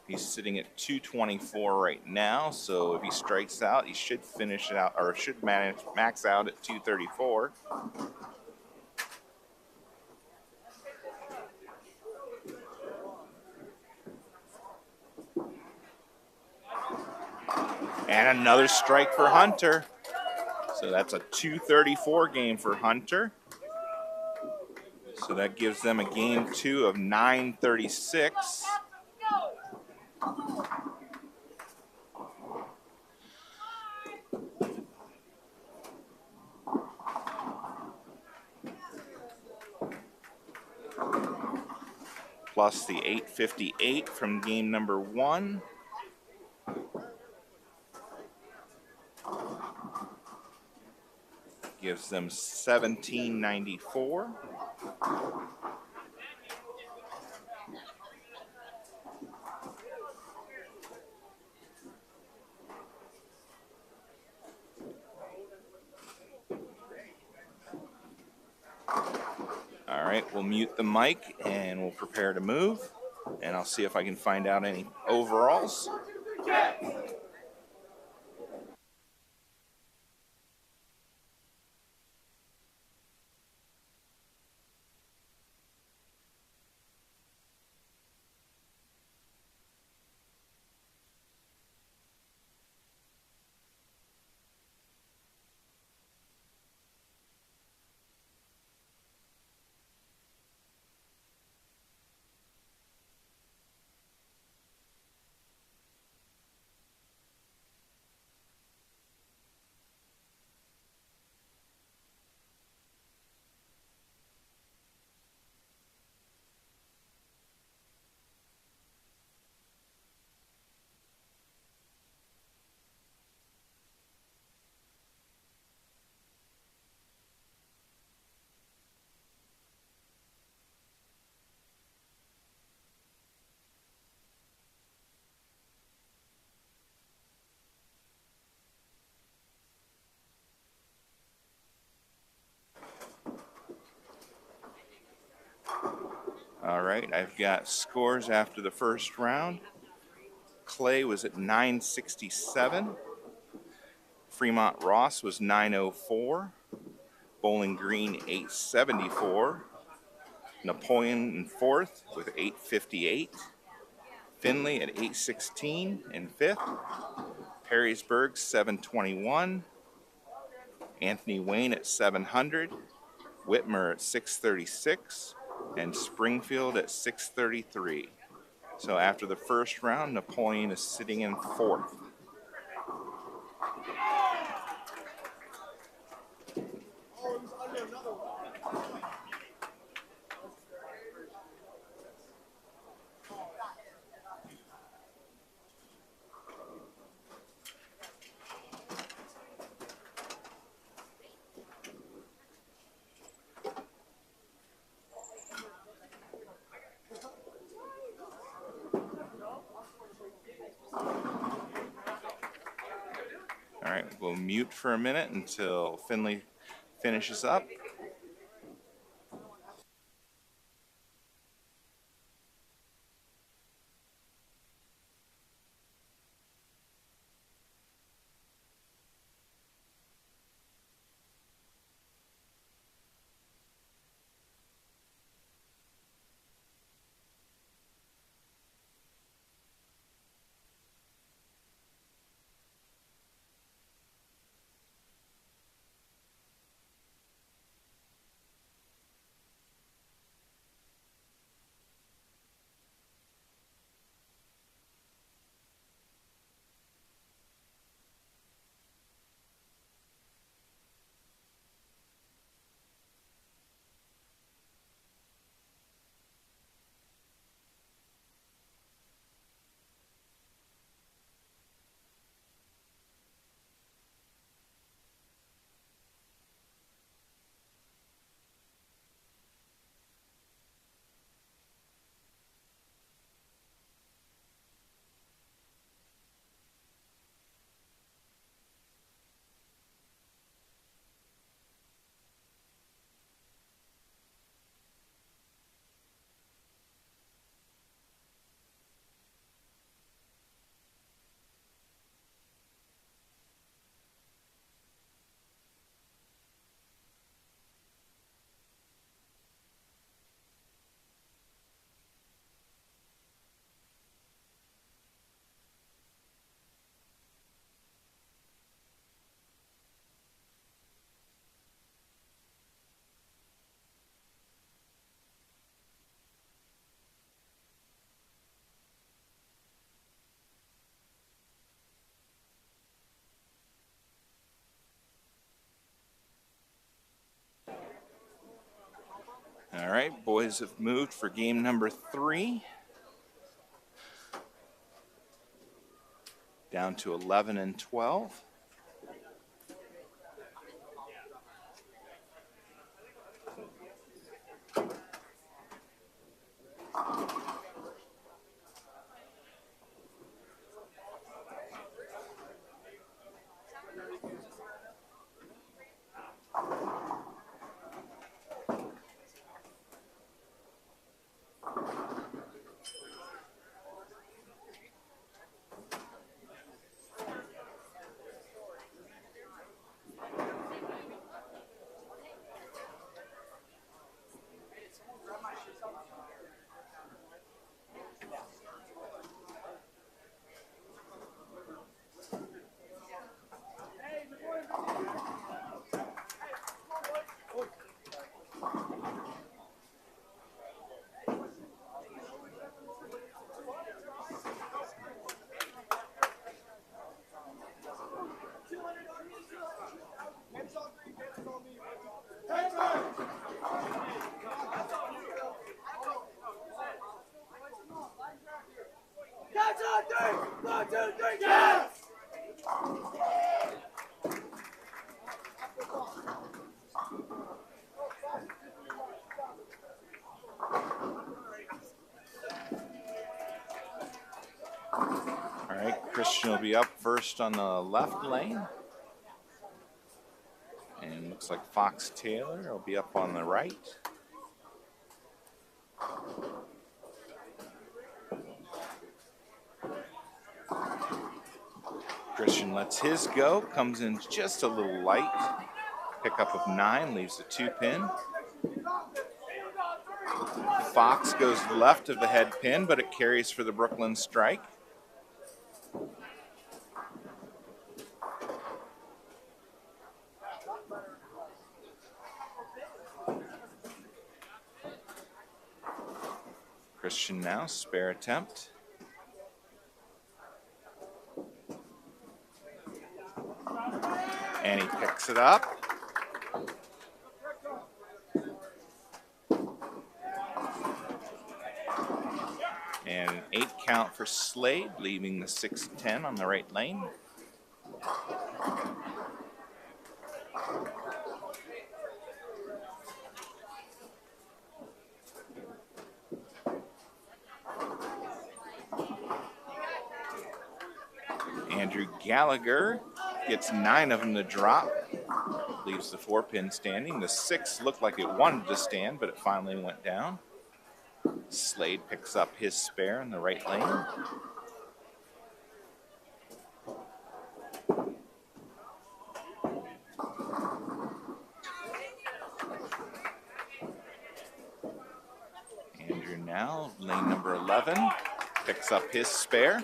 S1: He's sitting at 224 right now, so if he strikes out, he should finish it out, or should max out at 234. And another strike for Hunter. So that's a 234 game for Hunter. So that gives them a game 2 of 936. Plus the 858 from game number 1. Gives them 1794. All right, we'll mute the mic and we'll prepare to move. And I'll see if I can find out any overalls. All right, I've got scores after the first round. Clay was at 967. Fremont Ross was 904. Bowling Green 874. Napoleon in fourth with 858. Finley at 816 in fifth. Perrysburg 721. Anthony Wayne at 700. Whitmer at 636. And Springfield at 633. So after the first round, Napoleon is sitting in fourth. All right, we'll mute for a minute until Finley finishes up. All right, boys have moved for game number 3. Down to 11 and 12. All right, Christian will be up first on the left lane. And looks like Fox Taylor will be up on the right. Christian lets his go, comes in just a little light. Pickup of 9, leaves the 2-pin. Fox goes left of the head pin, but it carries for the Brooklyn strike. Christian now, spare attempt. And he picks it up. And an 8 count for Slade, leaving the 6-10 on the right lane. Andrew Gallagher gets 9 of them to drop, leaves the 4-pin standing. The 6 looked like it wanted to stand, but it finally went down. Slade picks up his spare in the right lane. Andrew now, lane number 11, picks up his spare.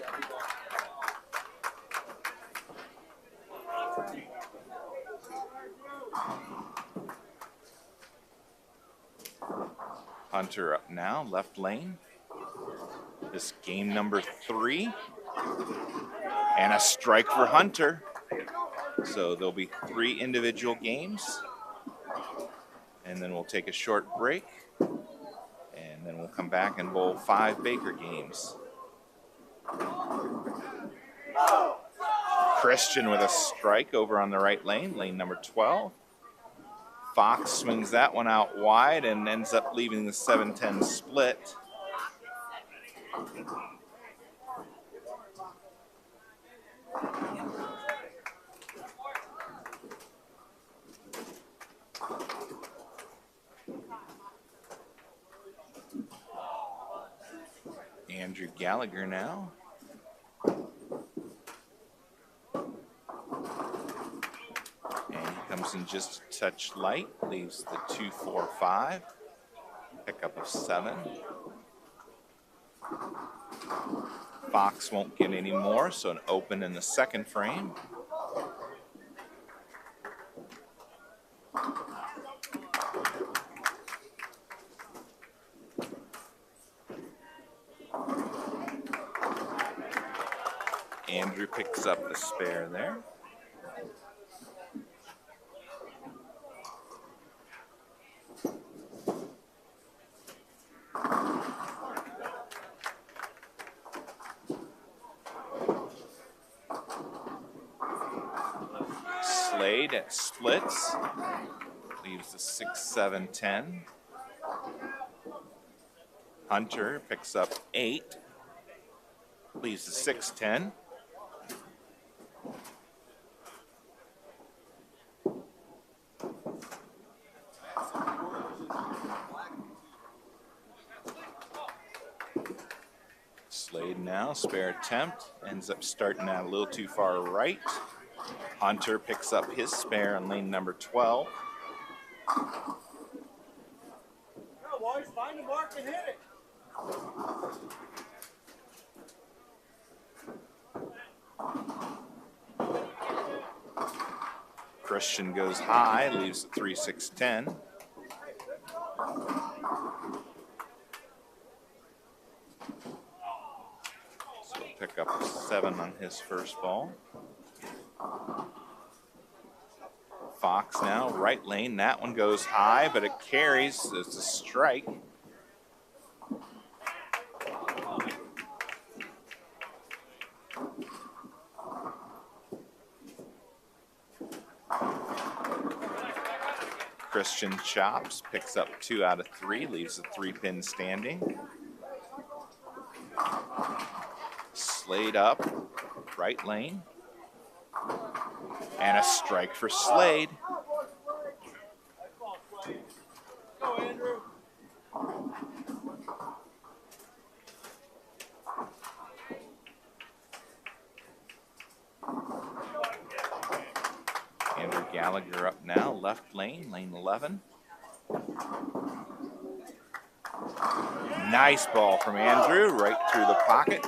S1: Hunter up now, left lane. This game number 3. And a strike for Hunter. So there'll be 3 individual games. And then we'll take a short break. And then we'll come back and bowl 5 Baker games. Christian with a strike over on the right lane, lane number 12. Fox swings that one out wide and ends up leaving the 7-10 split. Andrew Gallagher now. Comes in just a touch light, leaves the 2-4-5, pickup of 7. Fox won't get any more, so an open in the second frame. Andrew picks up the spare there. at splits. Leaves the 6-7-10. Hunter picks up 8. Leaves the 6-10. Slade now, spare attempt. Ends up starting out a little too far right. Hunter picks up his spare on lane number 12.
S3: Come on, boys, find the mark and hit it.
S1: Christian goes high, leaves the 3-6-10. So pick up a 7 on his first ball. Fox now, right lane. That one goes high, but it carries. It's a strike. Christian chops, picks up 2 out of 3, leaves the 3-pin standing. Slade up, right lane. And a strike for Slade.
S3: Go, Andrew.
S1: Andrew Gallagher up now, left lane, lane 11. Nice ball from Andrew, right through the pocket.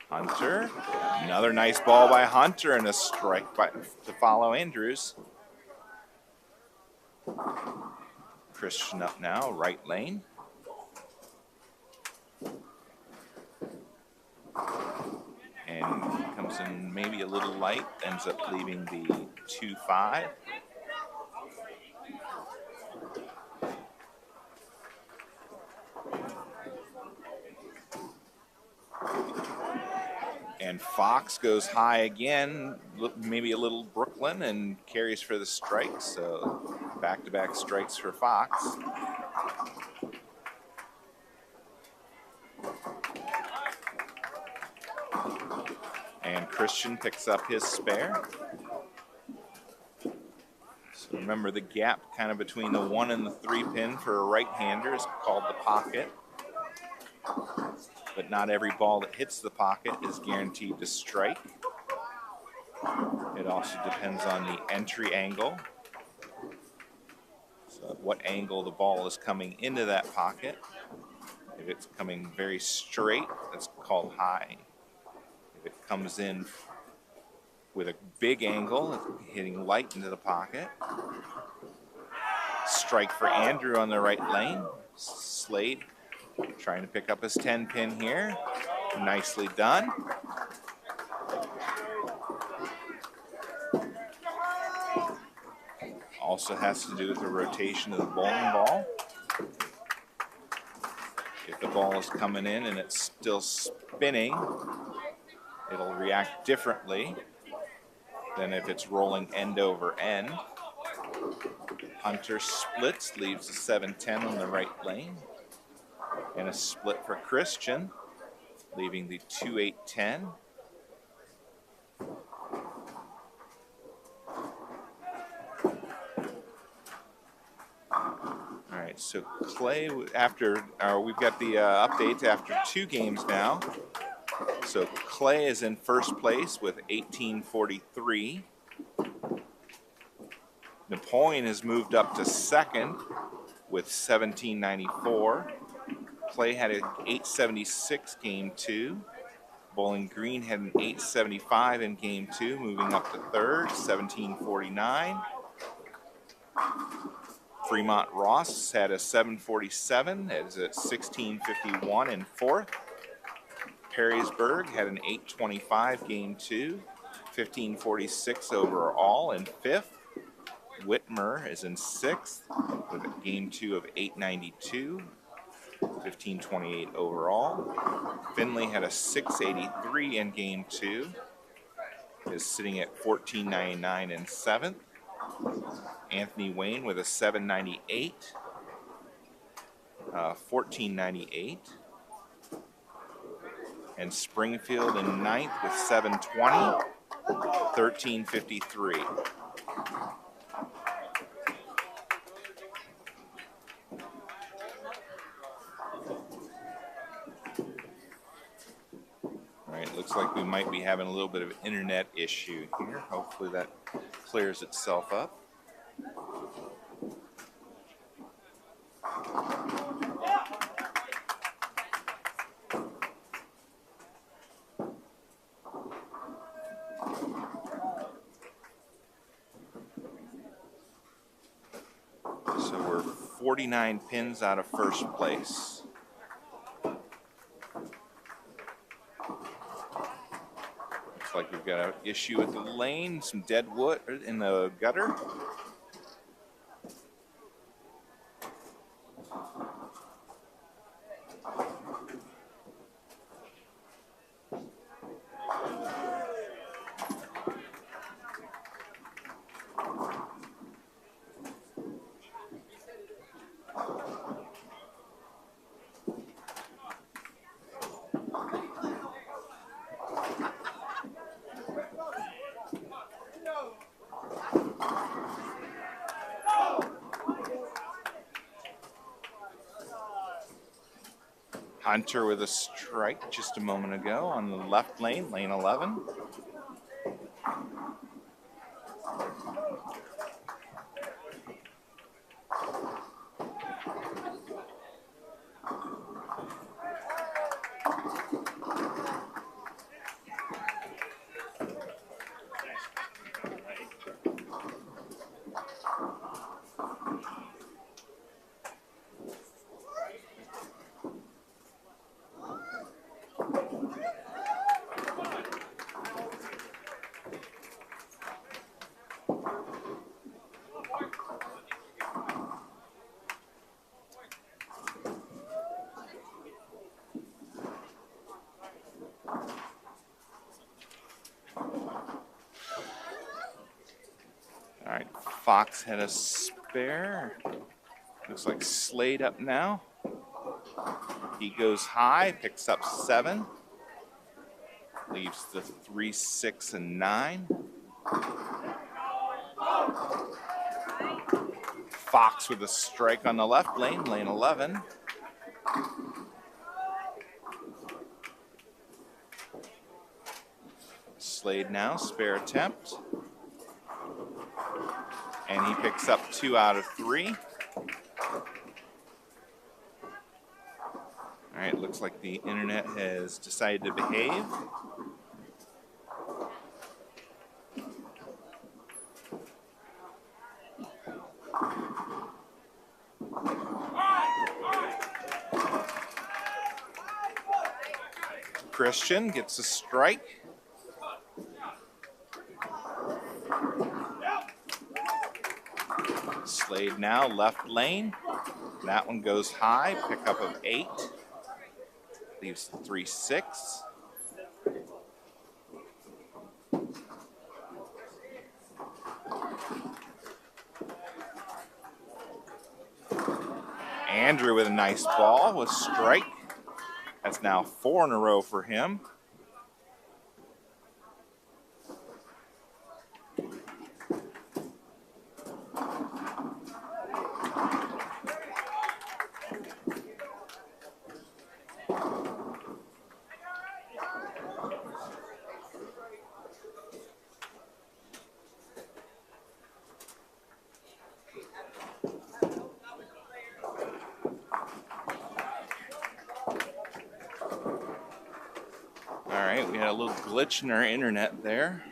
S1: Hunter, another nice ball by Hunter and a strike to follow Andrews. Christian up now, right lane. And comes in maybe a little light, ends up leaving the 2-5. And Fox goes high again, maybe a little Brooklyn, and carries for the strike. So back-to-back strikes for Fox. And Christian picks up his spare. So remember, the gap kind of between the 1 and the 3-pin for a right-hander is called the pocket. But not every ball that hits the pocket is guaranteed to strike. It also depends on the entry angle. So at what angle the ball is coming into that pocket. If it's coming very straight, that's called high. If it comes in with a big angle, hitting light into the pocket. Strike for Andrew on the right lane. Slade trying to pick up his 10-pin here. Nicely done. Also has to do with the rotation of the bowling ball. If the ball is coming in and it's still spinning, it'll react differently than if it's rolling end over end. Hunter splits, leaves the 7-10 on the right lane. And a split for Christian, leaving the 2-8-10. All right, so Clay, after we've got the updates after 2 games now. So Clay is in first place with 1843. Napoleon has moved up to second with 1794. Clay had an 876 game 2. Bowling Green had an 875 in game 2, moving up to third, 1749. Fremont Ross had a 747, is at 1651 in fourth. Perrysburg had an 825 game 2, 1546 overall in fifth. Whitmer is in 6th with game 2 of 892, 1528 overall. Finley had a 683 in game 2, is sitting at 1499 in 7th. Anthony Wayne with a 798, 1498. And Springfield in 9th with 720, 1353. All right, looks like we might be having a little bit of an internet issue here. Hopefully that clears itself up. So we're 49 pins out of first place. Looks like we've got an issue with the lane, some dead wood in the gutter. Hunter with a strike just a moment ago on the left lane, lane 11. All right, Fox had a spare. Looks like Slade up now. He goes high, picks up 7. Leaves the 3, 6, and 9. Fox with a strike on the left lane, lane 11. Slade now, spare attempt. And he picks up 2 out of 3. All right, looks like the internet has decided to behave. Christian gets a strike. Slade now, left lane. That one goes high, pickup of 8. Leaves the 3, 6. Andrew with a nice ball with strike. That's now 4 in a row for him. All right, we had a little glitch in our internet there.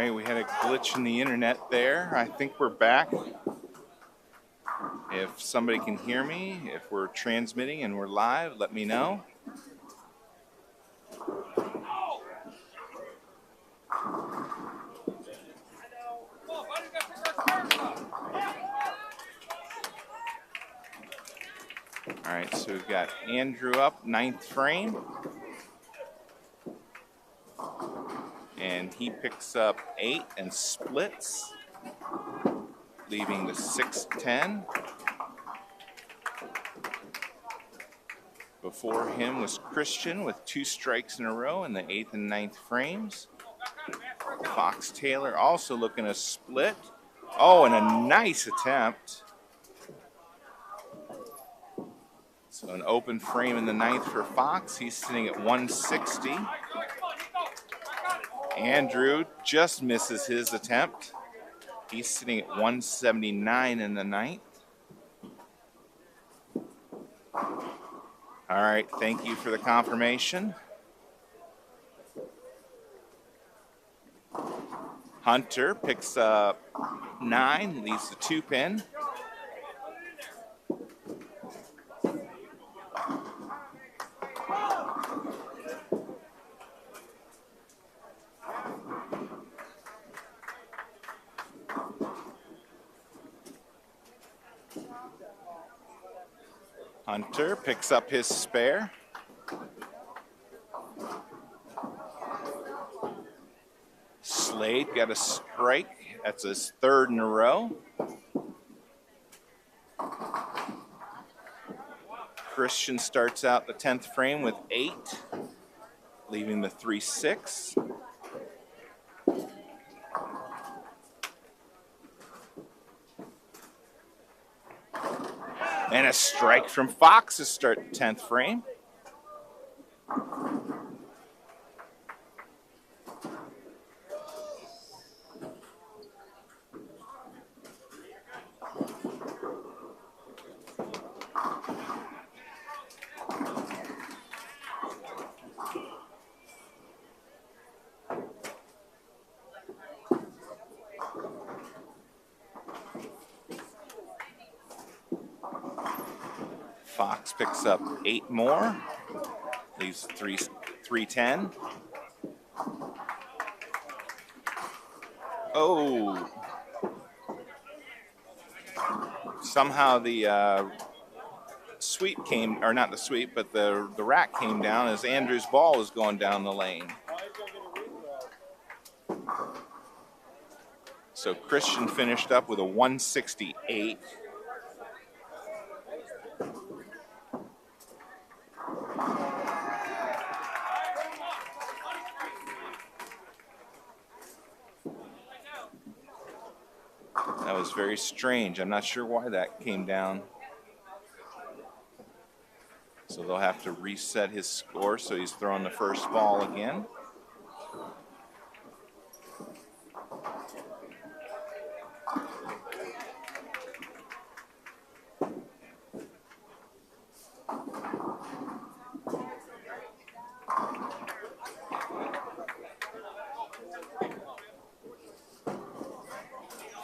S1: right, we had a glitch in the internet there. I think we're back. If somebody can hear me, if we're transmitting and we're live, let me know. All right, so we've got Andrew up, 9th frame. And he picks up 8 and splits, leaving the 6-10. Before him was Christian with 2 strikes in a row in the 8th and 9th frames. Fox Taylor also looking to split. Oh, and a nice attempt. So an open frame in the 9th for Fox. He's sitting at 160. Andrew just misses his attempt. He's sitting at 179 in the 9th. All right, thank you for the confirmation. Hunter picks up 9, leaves the 2-pin. Hunter picks up his spare. Slade got a strike. That's his 3rd in a row. Christian starts out the 10th frame with 8, leaving the 3-6. And a strike from Fox to start the 10th frame. Fox picks up 8 more, leaves 310. Oh, somehow the sweep came, or not the sweep, but the rack came down as Andrew's ball was going down the lane. So Christian finished up with a 168. That was very strange. I'm not sure why that came down. So they'll have to reset his score, so he's throwing the first ball again.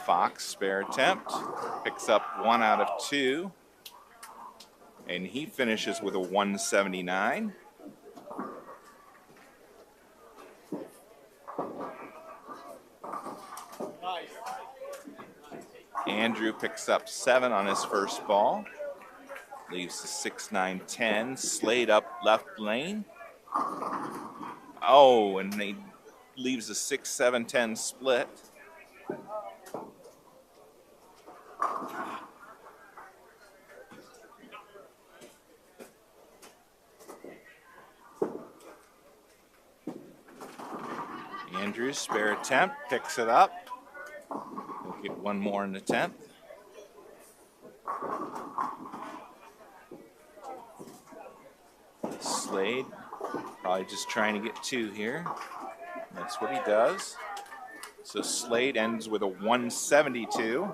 S1: Fox, spare attempt, picks up 1 out of 2, and he finishes with a 179. Andrew picks up 7 on his first ball, leaves the 6-9-10. Slade up left lane. Oh, and he leaves a 6-7-10 split. Andrews, spare attempt, picks it up. We'll get 1 more in the 10th. Slade, probably just trying to get 2 here. That's what he does. So Slade ends with a 172.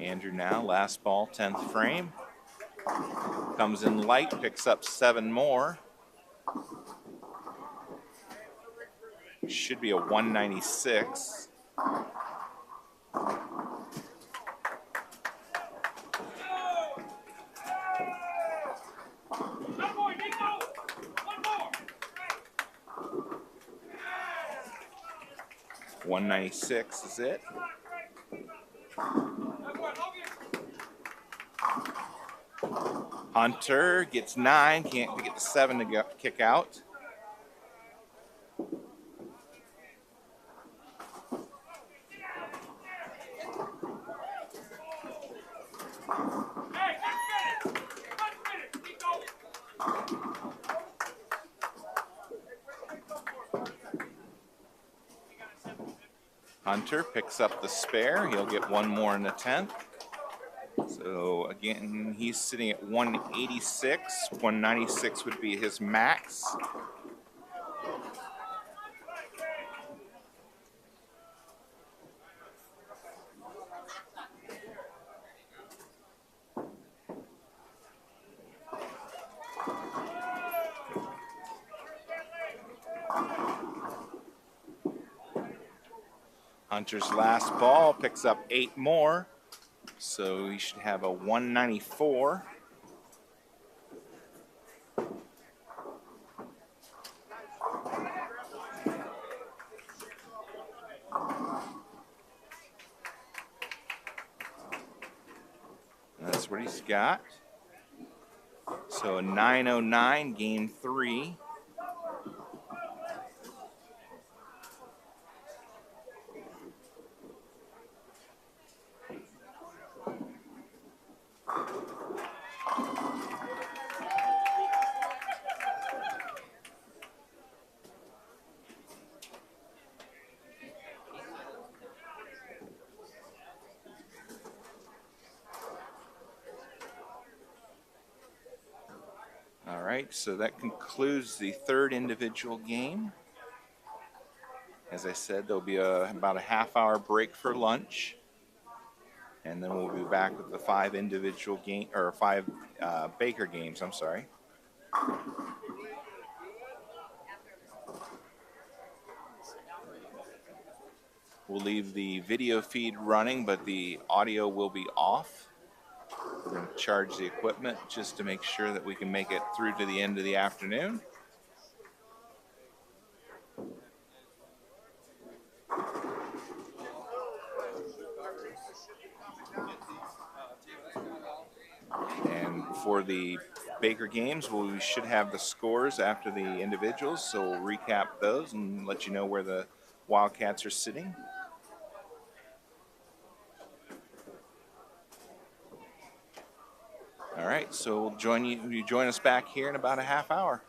S1: Andrew now, last ball, 10th frame. Comes in light, picks up 7 more. Should be a 196.
S3: One more, Nico. One more.
S1: 196 is it. Hunter gets 9, can't get the 7 to kick out.
S3: Hey, 1 minute, Nico.
S1: Hunter picks up the spare. He'll get 1 more in the 10th. So again, he's sitting at 186. 196 would be his max. Hunter's last ball picks up 8 more. So he should have a 194. That's what he's got. So a 909, game 3. All right, so that concludes the 3rd individual game. As I said, there'll be about a half-hour break for lunch, and then we'll be back with the 5 individual game or 5 Baker games. I'm sorry. We'll leave the video feed running, but the audio will be off. We're going to charge the equipment just to make sure that we can make it through to the end of the afternoon. And for the Baker games, we should have the scores after the individuals, so we'll recap those and let you know where the Wildcats are sitting. All right, so we'll join us back here in about a half hour.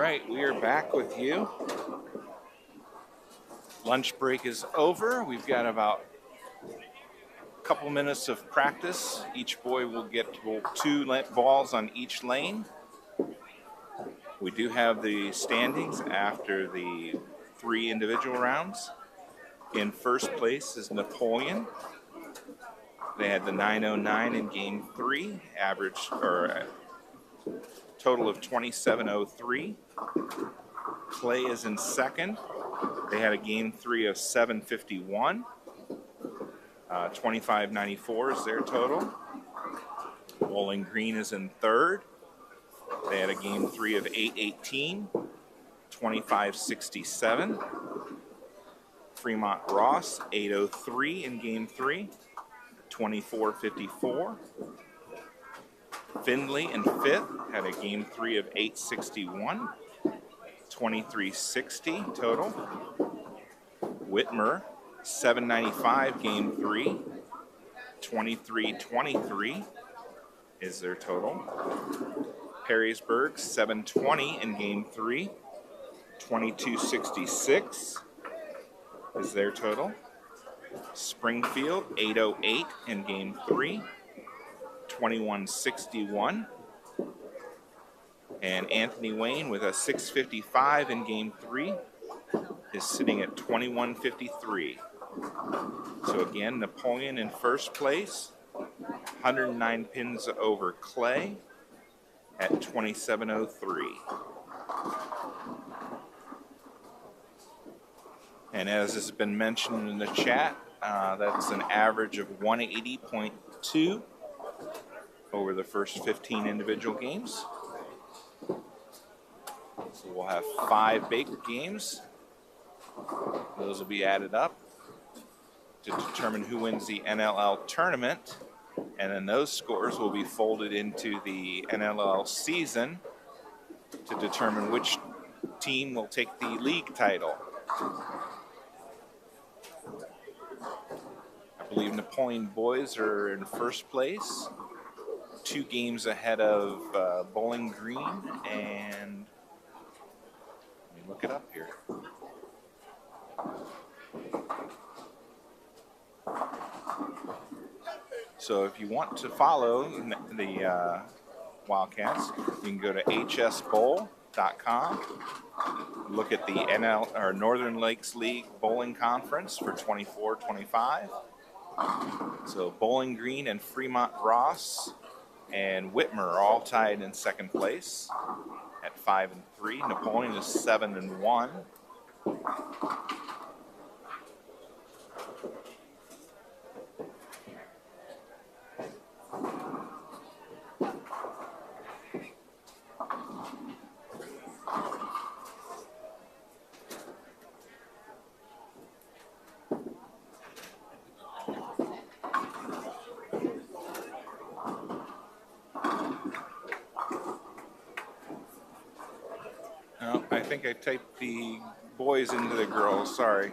S1: right, we are back with you. Lunch break is over. We've got about a couple minutes of practice. Each boy will get 2 balls on each lane. We do have the standings after the 3 individual rounds. In first place is Napoleon. They had the 909 in game 3, total of 2703. Clay is in second. They had a game 3 of 751. 2594 is their total. Bowling Green is in third. They had a game 3 of 818. 2567. Fremont Ross 803 in game 3. 2454. Findlay in fifth had a game 3 of 861. 2360 total. Whitmer 795 game 3. 2323 is their total. Perrysburg 720 in game 3. 2266 is their total. Springfield 808 in game 3. 2161. And Anthony Wayne with a 655 in game 3 is sitting at 2153. So again, Napoleon in first place, 109 pins over Clay at 2703. And as has been mentioned in the chat, that's an average of 180.2 over the first 15 individual games. So we'll have 5 big games. Those will be added up to determine who wins the NLL tournament. And then those scores will be folded into the NLL season to determine which team will take the league title. I believe Napoleon boys are in first place, 2 games ahead of Bowling Green, and let me look it up here. So if you want to follow the Wildcats, you can go to hsbowl.com, look at the NL or Northern Lakes League Bowling Conference for 24-25. So Bowling Green and Fremont Ross and Whitmer are all tied in second place at 5 and 3. Napoleon is 7 and 1. No, I think I typed the boys into the girls, sorry.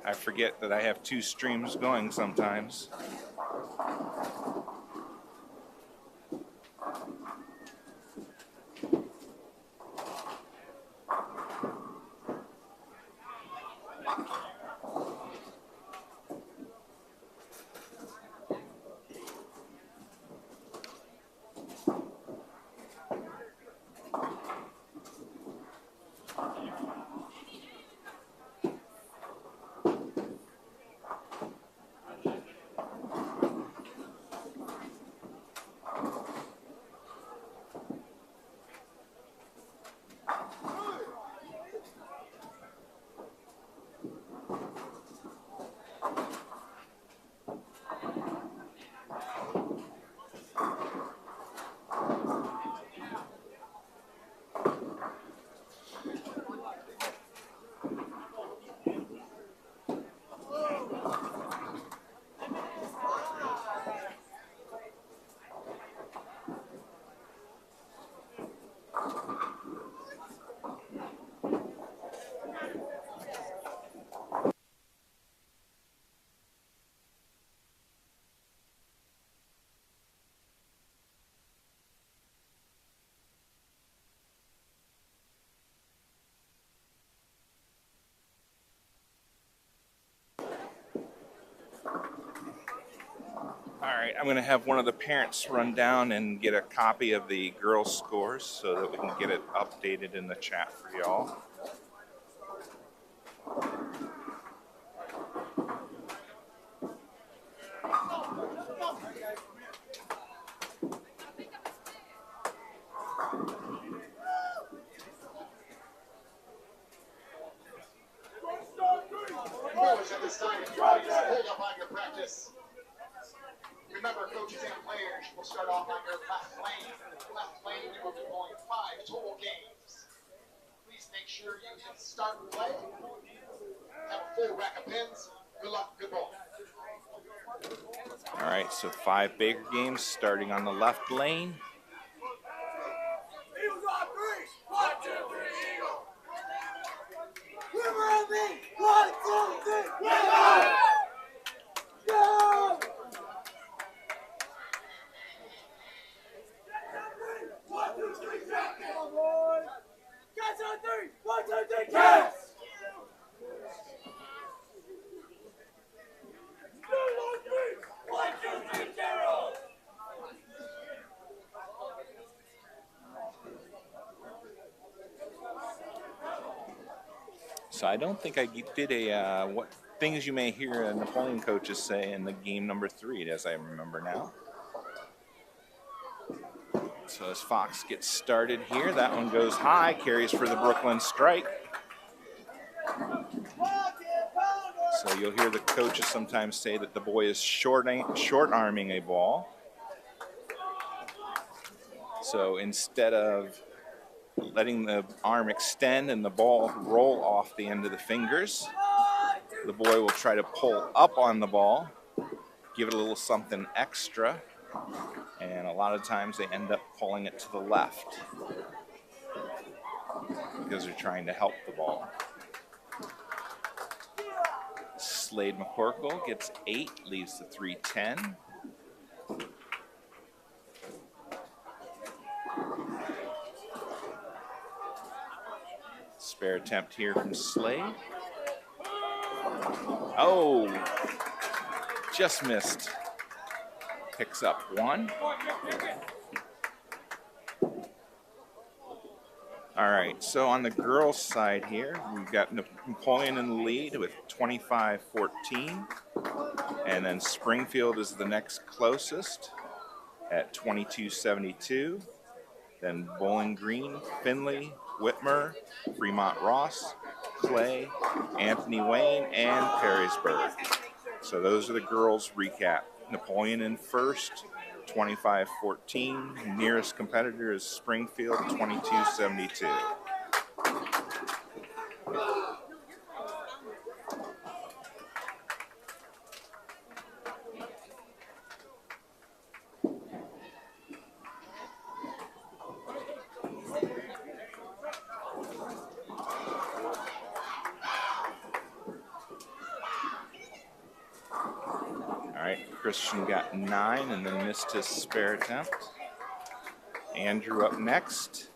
S1: I forget that I have 2 streams going sometimes. All right, I'm going to have one of the parents run down and get a copy of the girls' scores so that we can get it updated in the chat for y'all.
S2: Boys, at this time, if you hold up on your practice. Remember, coaches and players will start off on your left lane. Left lane, you will be bowling 5 total games. Please make sure you hit start play. Have a full rack of pins. Good luck, good ball.
S1: All right, so 5 bigger games starting on the left lane.
S3: Eagles on 3. 1, 2, 3, Eagle. River on me. 1, 2, 3, River. Go. 1, 2, 3, Jack. Come on, boys. Cats on 3. 1, 2, 3, Cats. Blue on 3. 1, 2, 3, Gerald.
S1: So I don't think I did a what things you may hear Napoleon coaches say in the game number 3, as I remember now. So as Fox gets started here, that one goes high, carries for the Brooklyn strike. So you'll hear the coaches sometimes say that the boy is short-arming a ball. So instead of letting the arm extend and the ball roll off the end of the fingers, the boy will try to pull up on the ball, give it a little something extra, and a lot of times they end up pulling it to the left because they're trying to help the ball. Slade McCorkle gets 8, leaves the 3-10. Spare attempt here from Slade. Oh, just missed. Picks up 1. All right, so on the girls' side here, we've got Napoleon in the lead with 25-14. And then Springfield is the next closest at 22-72. Then Bowling Green, Findlay, Whitmer, Fremont Ross, Clay, Anthony Wayne, and Perrysburg. So those are the girls' recap. Napoleon in first, 25-14. Nearest competitor is Springfield, 22-72. Christian got 9 and then missed his spare attempt. Andrew up next.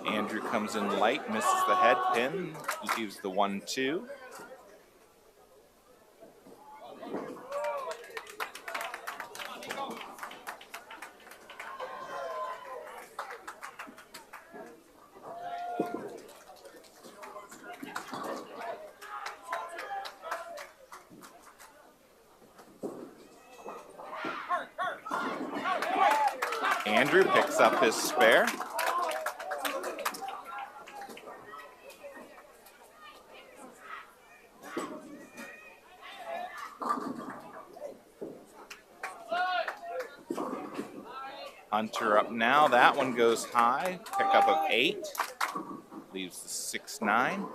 S1: Andrew comes in light, misses the head pin, leaves the 1-2. Andrew picks up his spare. Hunter up now. That one goes high. Pickup of 8. Leaves the 6-9.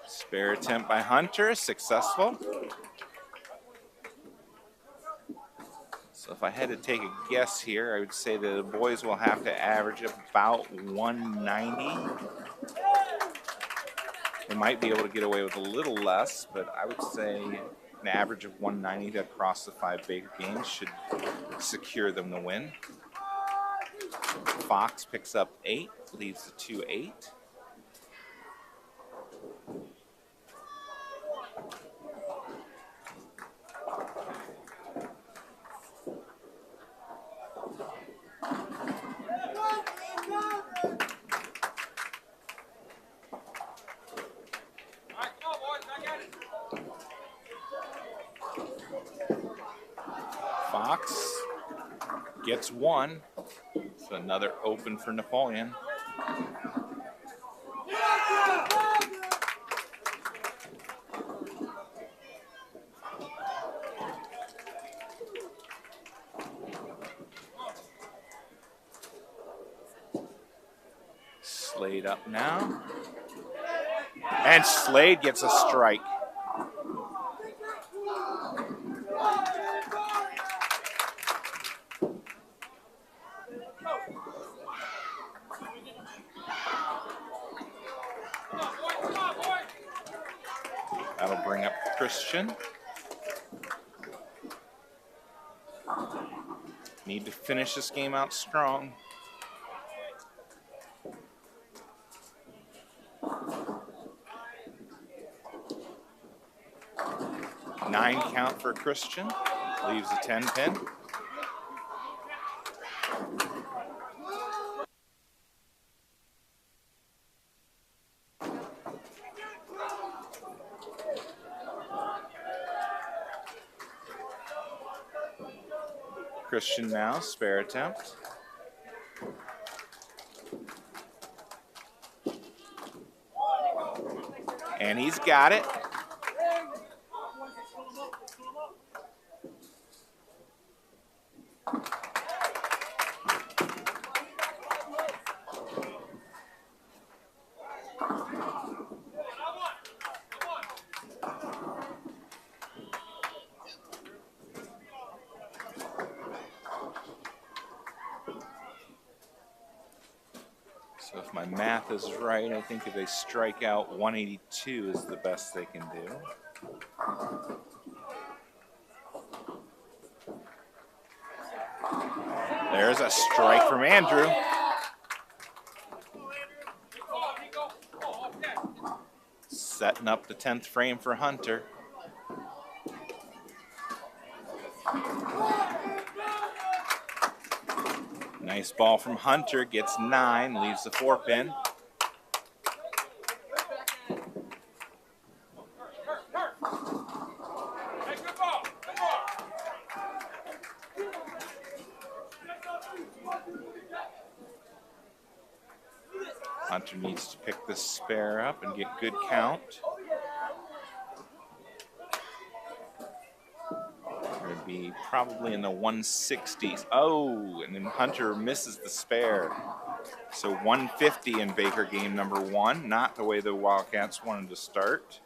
S1: Spare attempt by Hunter, successful. So if I had to take a guess here, I would say the boys will have to average about 190. They might be able to get away with a little less, but I would say an average of 190 across the 5 Baker games should secure them the win. Fox picks up 8, leaves the 2-8. Fox gets 1. So another open for Napoleon. Slade up now. And Slade gets a strike. That'll bring up Christian. Need to finish this game out strong. Nine count for Christian. Leaves a 10 pin. Christian now, spare attempt. And he's got it. So if my math is right, I think if they strike out, 182 is the best they can do. There's a strike from Andrew. Setting up the 10th frame for Hunter. Nice ball from Hunter, gets 9, leaves the 4 pin. Hunter needs to pick the spare up and get good count. Would be probably in the 160s. Oh, and then Hunter misses the spare. So 150 in Baker game number 1, not the way the Wildcats wanted to start.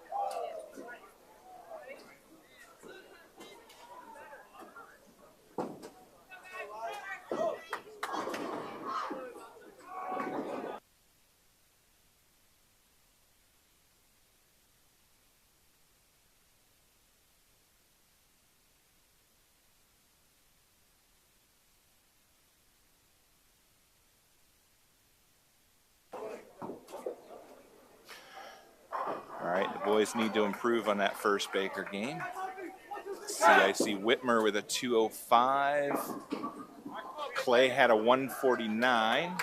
S1: Boys need to improve on that first Baker game. I see Whitmer with a 205. Clay had a 149.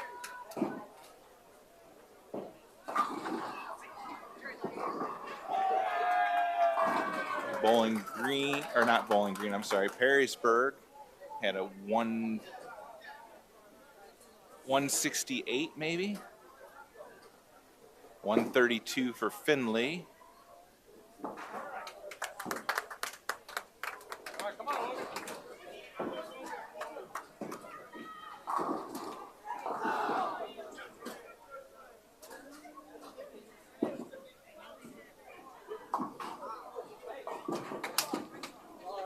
S1: Bowling Green, or not Bowling Green, I'm sorry, Perrysburg had a 168 maybe. 132 for Finley.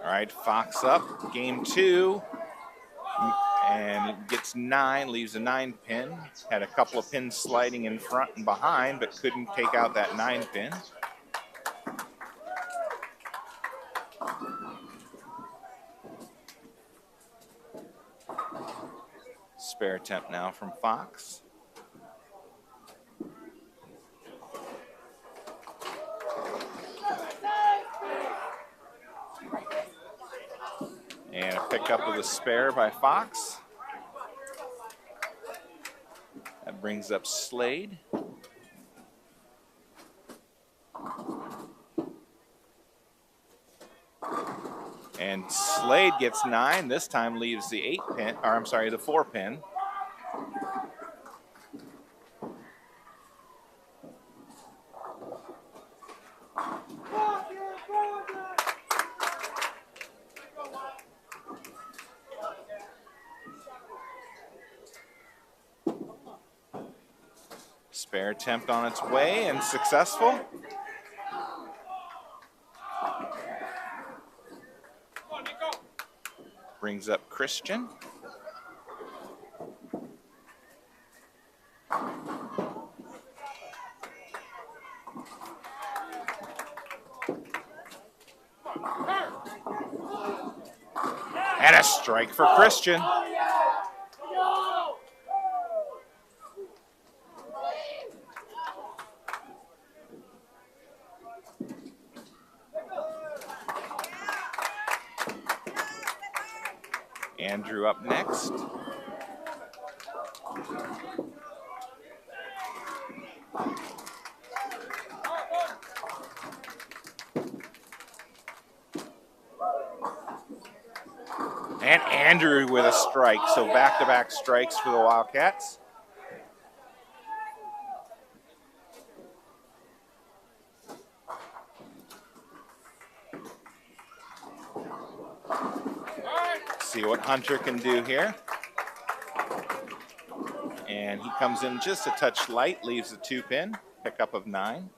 S1: All right, Fox up, game 2. and gets 9, leaves a 9 pin. Had a couple of pins sliding in front and behind, but couldn't take out that 9 pin. Spare attempt now from Fox. And a pickup of the spare by Fox. That brings up Slade. And Slade gets 9. This time leaves the 8 pin, or I'm sorry, the 4 pin. Spare attempt on its way and successful. Brings up Christian. And a strike for Christian. Andrew up next. And Andrew with a strike, so back-to-back strikes for the Wildcats. See what Hunter can do here. And he comes in just a touch light, leaves the 2 pin, pickup of 9.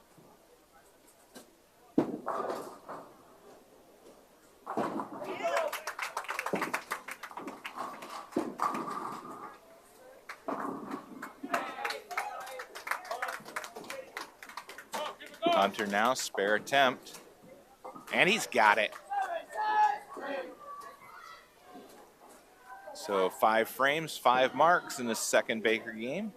S1: Hunter now, spare attempt. And he's got it. So 5 frames, 5 marks in the second Baker game.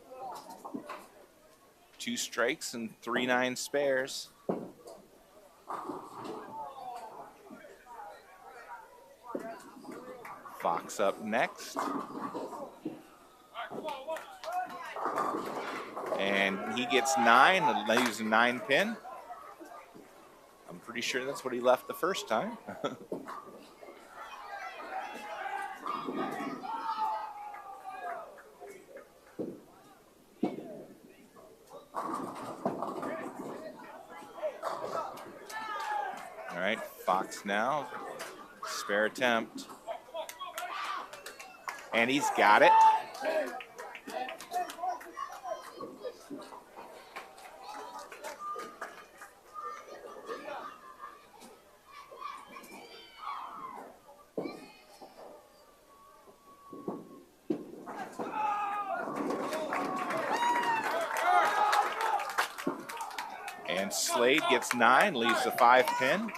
S1: 2 strikes and 3 9 spares. Fox up next. And he gets 9, and leaves a 9 pin. I'm pretty sure that's what he left the first time. All right, Fox now, spare attempt. And he's got it. And Slade gets 9, leaves the 5 pin.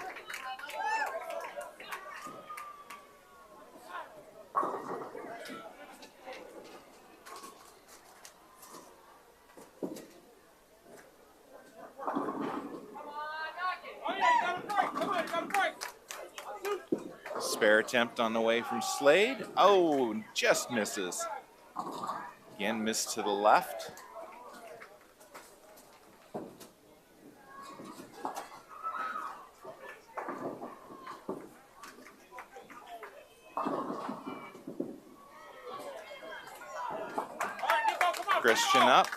S1: Spare attempt on the way from Slade. Oh, just misses. Again, missed to the left. Christian up.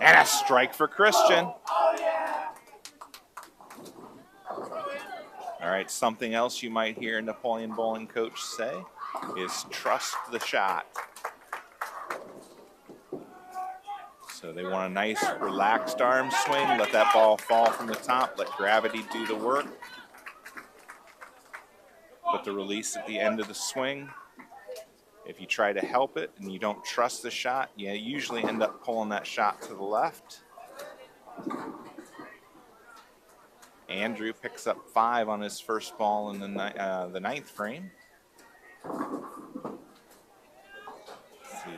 S1: And a strike for Christian. All right, something else you might hear Napoleon Bowling coach say is trust the shot. So they want a nice relaxed arm swing, let that ball fall from the top, let gravity do the work. Put the release at the end of the swing. If you try to help it and you don't trust the shot, you usually end up pulling that shot to the left. Andrew picks up 5 on his first ball in the 9th frame. So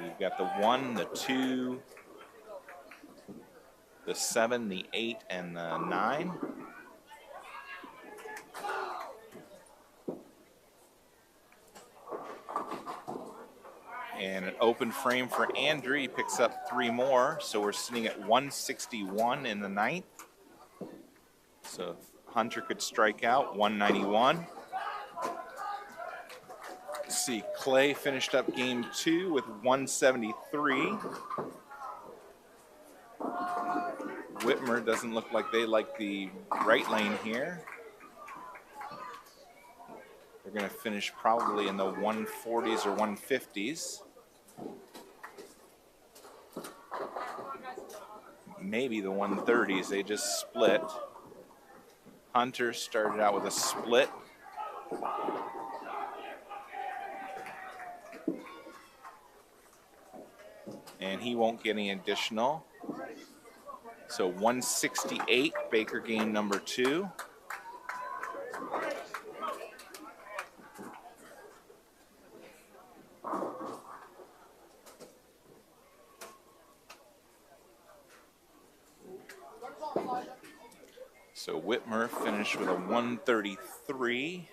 S1: you've got the 1, the 2, the 7, the 8, and the 9. And an open frame for Andrew. He picks up 3 more, so we're sitting at 161 in the 9th. So if Hunter could strike out, 191. Let's see, Clay finished up game 2 with 173. Whitmer doesn't look like they like the right lane here. They're going to finish probably in the 140s or 150s. Maybe the 130s. They just split. Hunter started out with a split. And he won't get any additional. So 168, Baker game number 2. So Whitmer finished with a 133.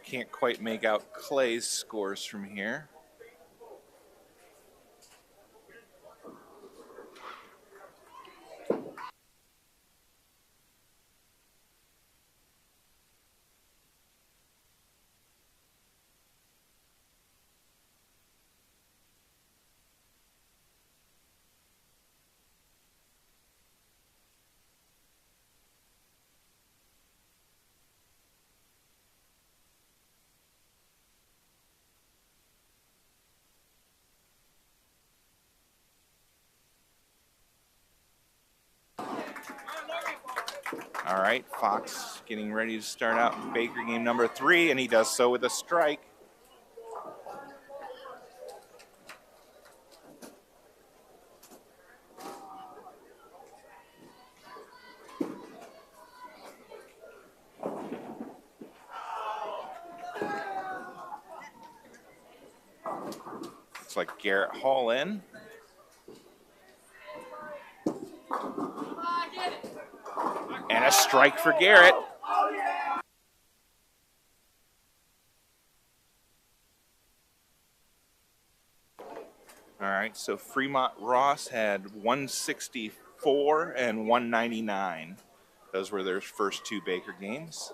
S1: Can't quite make out Clay's scores from here. All right, Fox getting ready to start out Baker game number 3, and he does so with a strike. Looks like Garrett Hall in. And a strike for Garrett. All right, so Fremont Ross had 164 and 199. Those were their first 2 Baker games.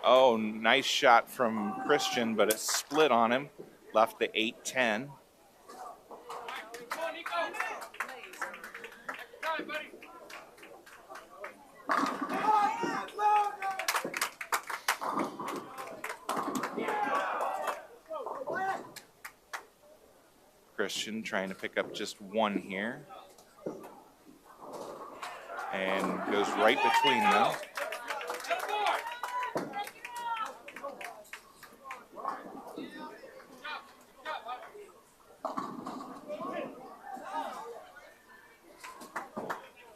S1: Oh, nice shot from Christian, but it split on him. Left the 8-10. Christian trying to pick up just 1 here. And goes right between them.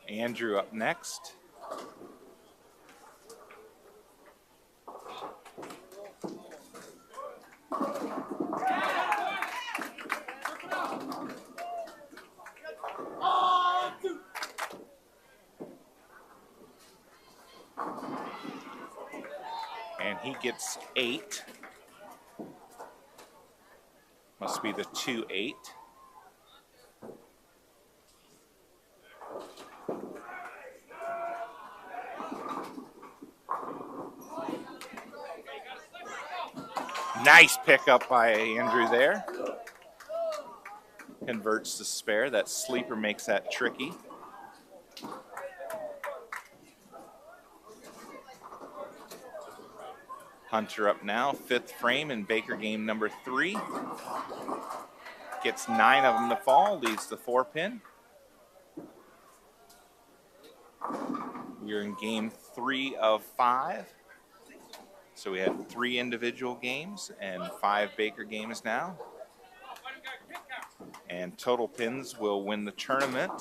S1: Andrew up next. And he gets 8. Must be the 2-8. Nice pickup by Andrew there. converts the spare. That sleeper makes that tricky. Hunter up now, 5th frame in Baker game number 3. Gets 9 of them to fall, leads the 4-pin. We're in game 3 of 5. So we had 3 individual games and 5 Baker games now. And total pins will win the tournament,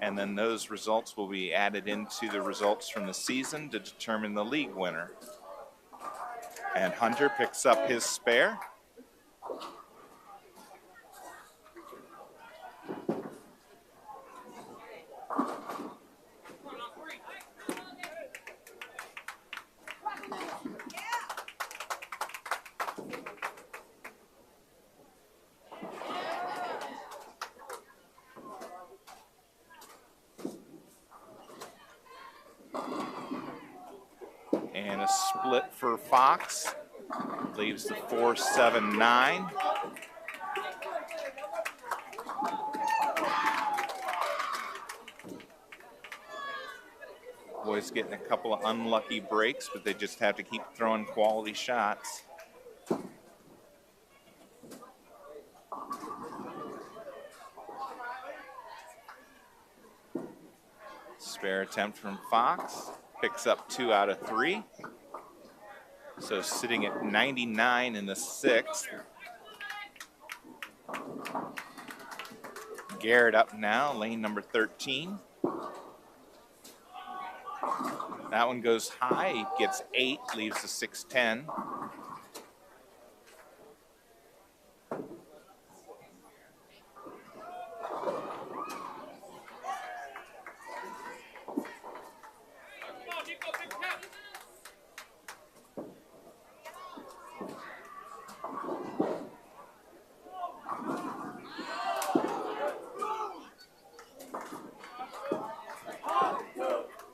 S1: and then those results will be added into the results from the season to determine the league winner. And Hunter picks up his spare. And a split for Fox. Leaves the 4-7-9. Boys getting a couple of unlucky breaks, but they just have to keep throwing quality shots. Spare attempt from Fox. Picks up 2 out of 3. So sitting at 99 in the 6th. Garrett up now, lane number 13. That one goes high, he gets 8, leaves the 6-10.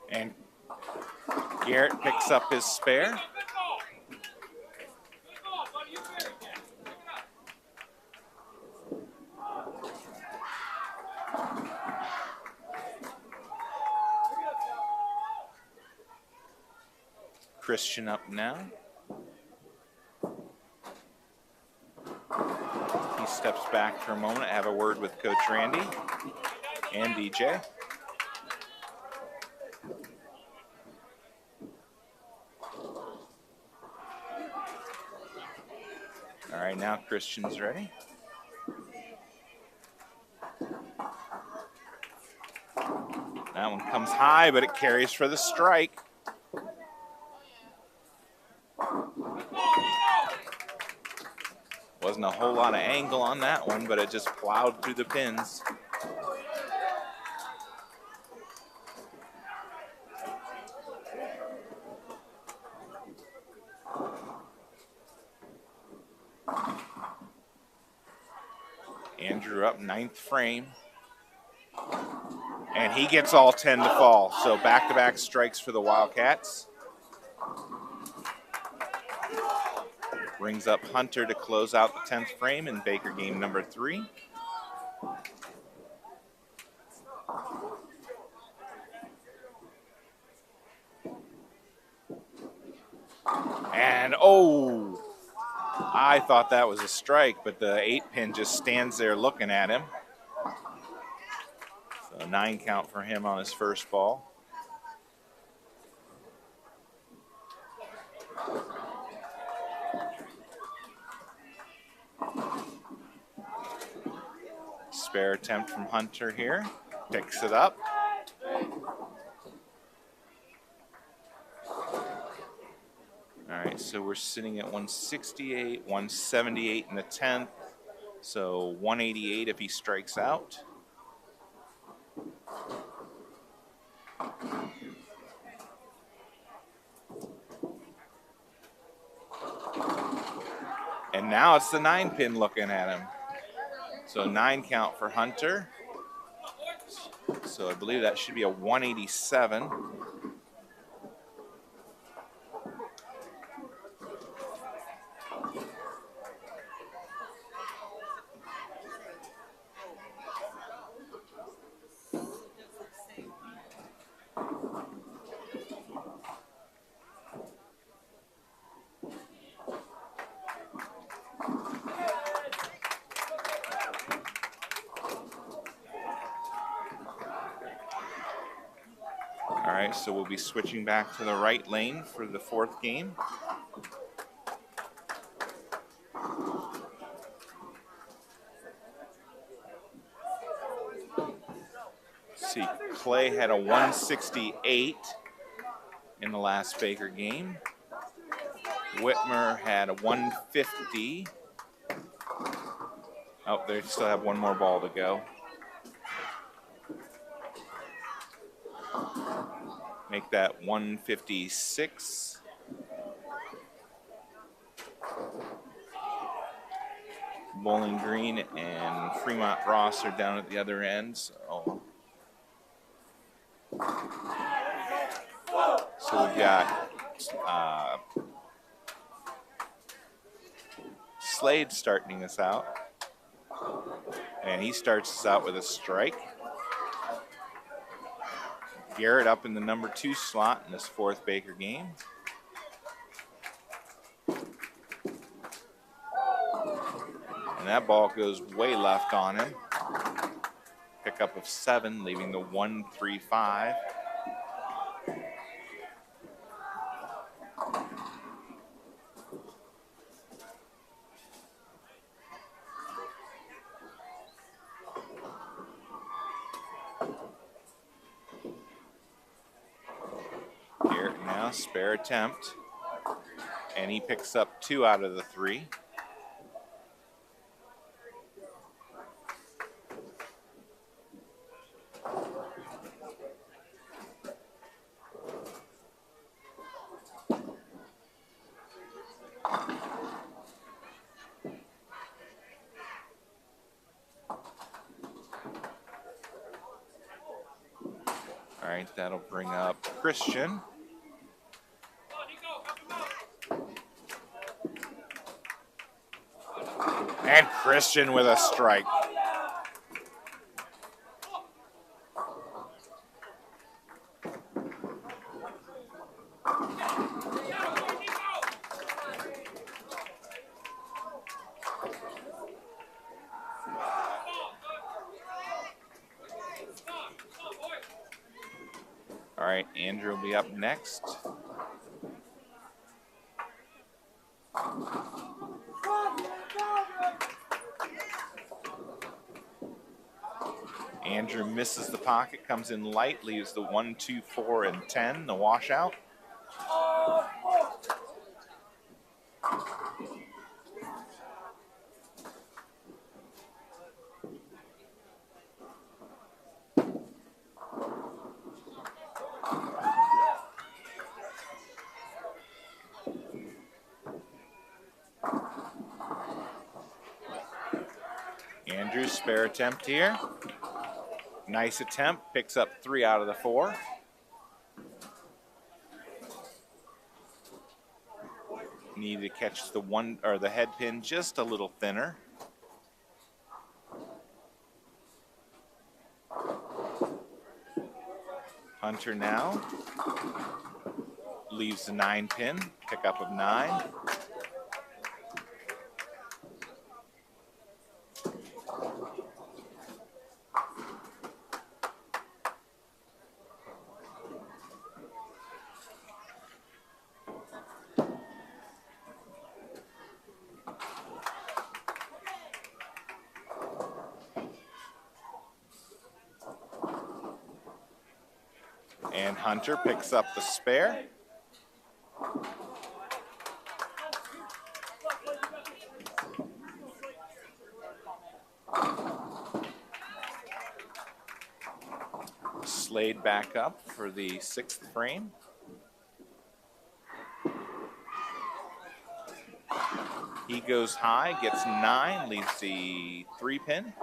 S1: And Garrett picks up his spare. Christian up now. He steps back for a moment, have a word with Coach Randy and DJ. All right, now Christian's ready. That one comes high, but it carries for the strike. Wasn't a whole lot of angle on that one, but it just plowed through the pins. Andrew up, 9th frame. And he gets all 10 to fall. So back-to-back strikes for the Wildcats. Brings up Hunter to close out the 10th frame in Baker game number 3. And oh, I thought that was a strike, but the 8-pin just stands there looking at him. So 9 count for him on his first ball. Spare attempt from Hunter here. Picks it up. All right, so we're sitting at 168, 178 in the 10th. So 188 if he strikes out. And now it's the 9-pin looking at him. So 9 count for Hunter. So I believe that should be a 187. All right, so we'll be switching back to the right lane for the fourth game. See, Clay had a 168 in the last Baker game. Whitmer had a 150. Oh, they still have one more ball to go. Make that 156. Bowling Green and Fremont Ross are down at the other end. So we've got Slade starting us out. And he starts us out with a strike. Garrett up in the number 2 slot in this fourth Baker game. And that ball goes way left on him. Pickup of 7, leaving the 1-3-5. Garrett now, spare attempt. And he picks up 2 out of the 3. All right, that'll bring up Christian. And Christian with a strike. All right, Andrew will be up next. Andrew misses the pocket, comes in light, leaves the 1, 2, 4, and 10, the washout. Andrew's spare attempt here. Nice attempt, picks up 3 out of the 4. Need to catch the the head pin just a little thinner. Hunter now leaves the 9 pin, pickup of 9. And Hunter picks up the spare. Slade back up for the 6th frame. He goes high, gets 9, leaves the 3 pin.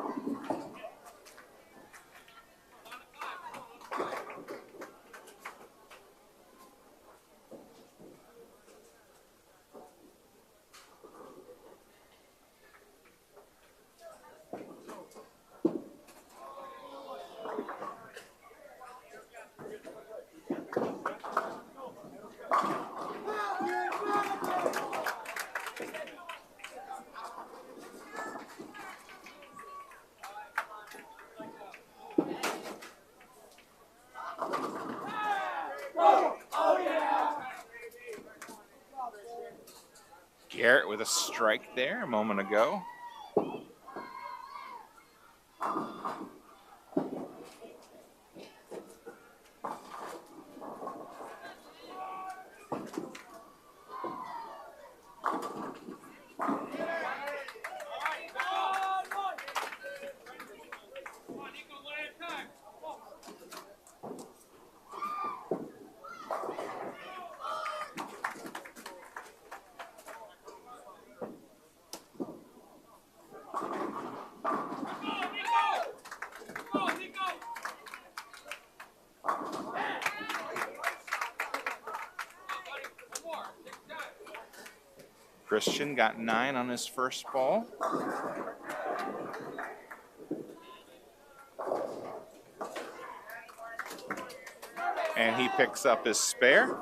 S1: with a strike there a moment ago. Christian got 9 on his first ball. And he picks up his spare.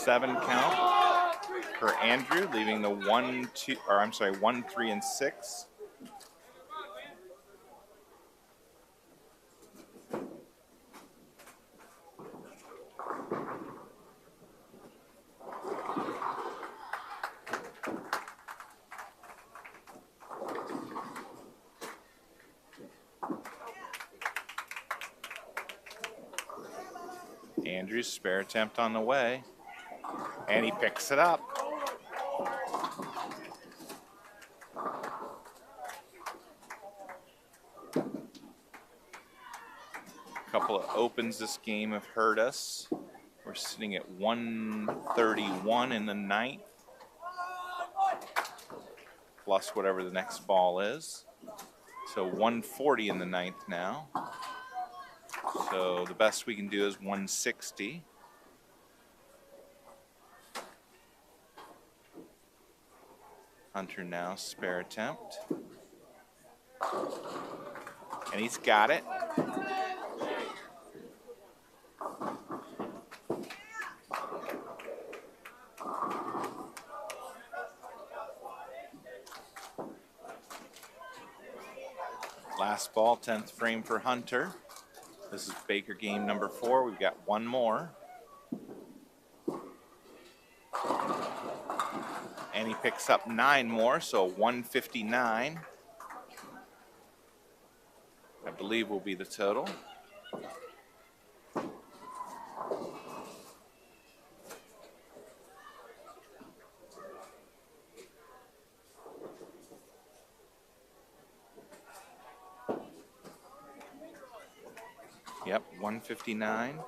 S1: Seven count for Andrew, leaving the 1, 3, and 6. Andrew's spare attempt on the way, and he picks it up. A couple of opens this game have hurt us. We're sitting at 131 in the ninth, plus whatever the next ball is. So 140 in the ninth now. So the best we can do is 160. Hunter now, spare attempt. And he's got it. Last ball, 10th frame for Hunter. This is Baker game number 4. We've got one more. And he picks up 9 more, so 159. I believe will be the total. Yep, 159.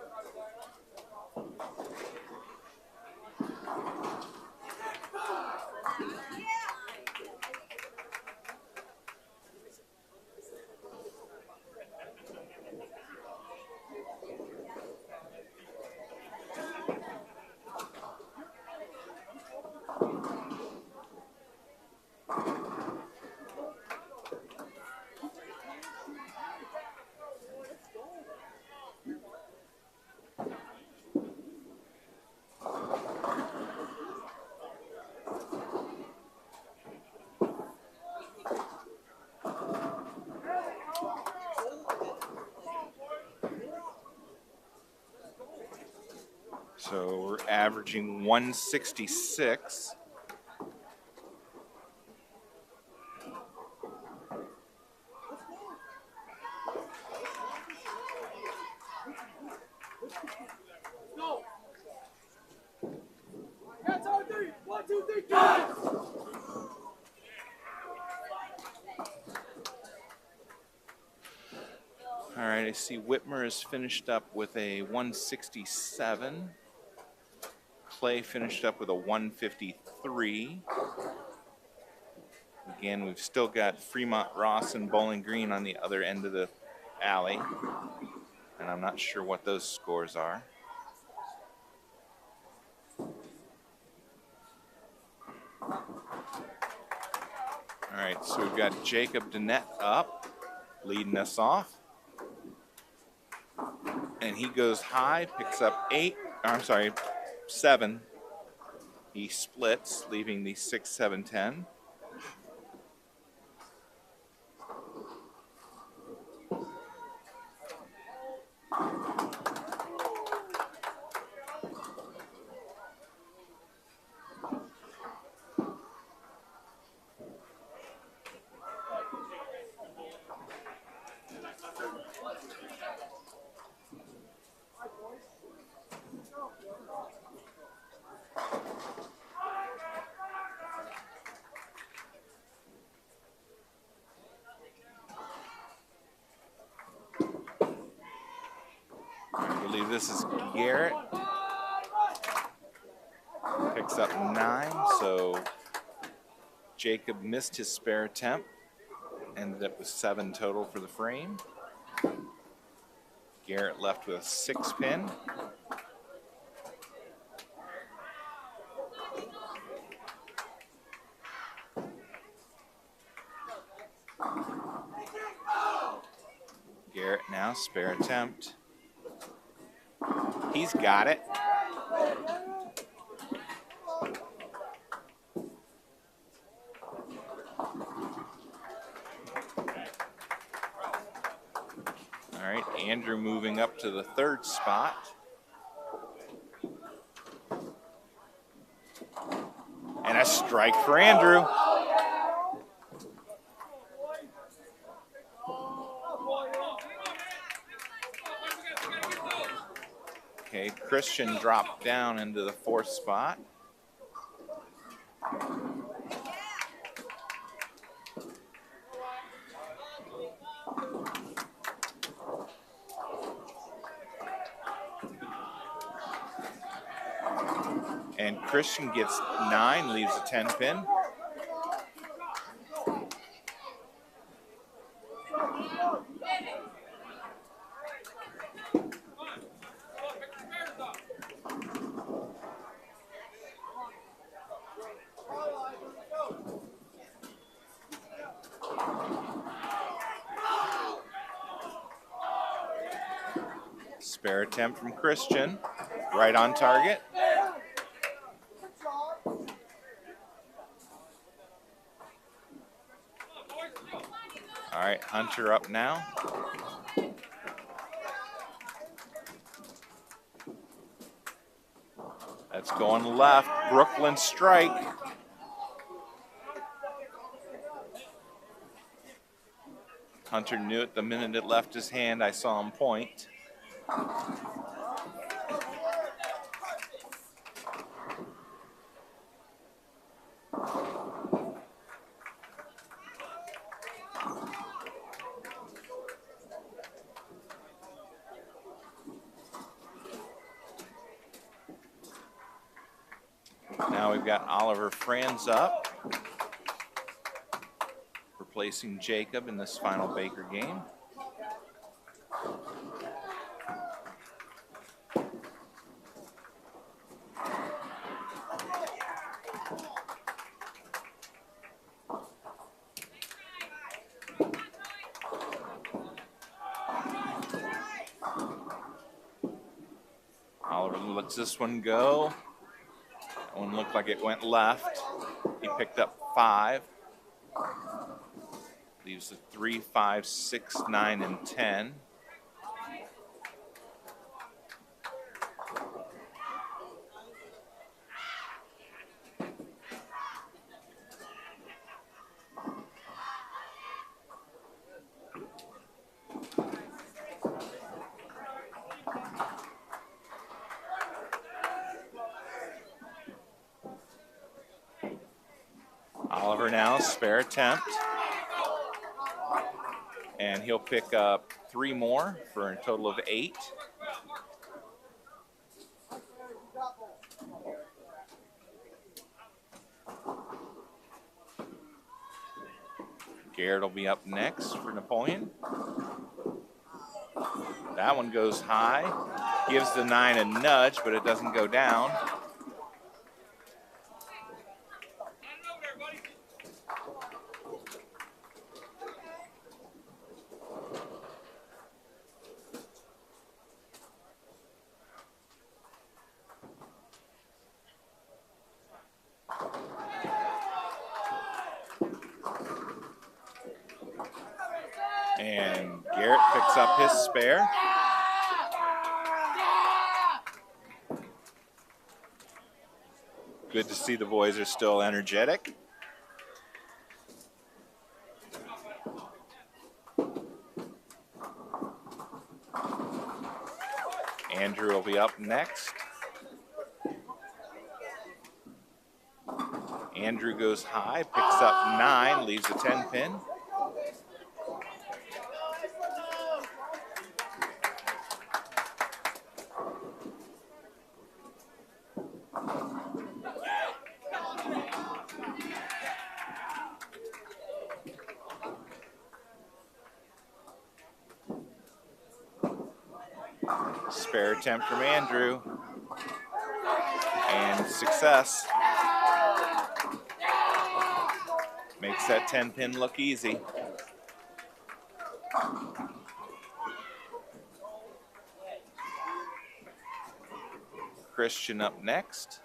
S1: So we're averaging 166.
S3: Go. That's our 3. 1, 2, 3, go.
S1: All right, I see Whitmer is finished up with a 167. Clay finished up with a 153. Again, we've still got Fremont, Ross, and Bowling Green on the other end of the alley. And I'm not sure what those scores are. All All right, so we've got Jacob Dennett up, leading us off. And he goes high, picks up 7. He splits, leaving the 6, 7, 10. I believe this is Garrett. Picks up 9, so Jacob missed his spare attempt. Ended up with 7 total for the frame. Garrett left with a 6 pin. Garrett now, spare attempt. He's got it. All right, Andrew moving up to the 3rd spot. And a strike for Andrew. Okay, Christian dropped down into the 4th spot. And Christian gets 9, leaves a 10 pin. Spare attempt from Christian, right on target. All right, Hunter up now. That's going left, Brooklyn strike. Hunter knew it the minute it left his hand. I saw him point. Now we've got Oliver Franz up, replacing Jacob in this final Baker game. Oliver lets this one go. That one looked like it went left. He picked up 5. Leaves the 3, 5, 6, 9, and 10. Oliver now, spare attempt. And he'll pick up 3 more for a total of 8. Garrett will be up next for Napoleon. That one goes high. Gives the 9 a nudge, but it doesn't go down. And Garrett picks up his spare. Good to see the boys are still energetic. Andrew will be up next. Andrew goes high, picks up 9, leaves a 10 pin. Spare attempt from Andrew. And success. Makes that 10 pin look easy. Christian up next.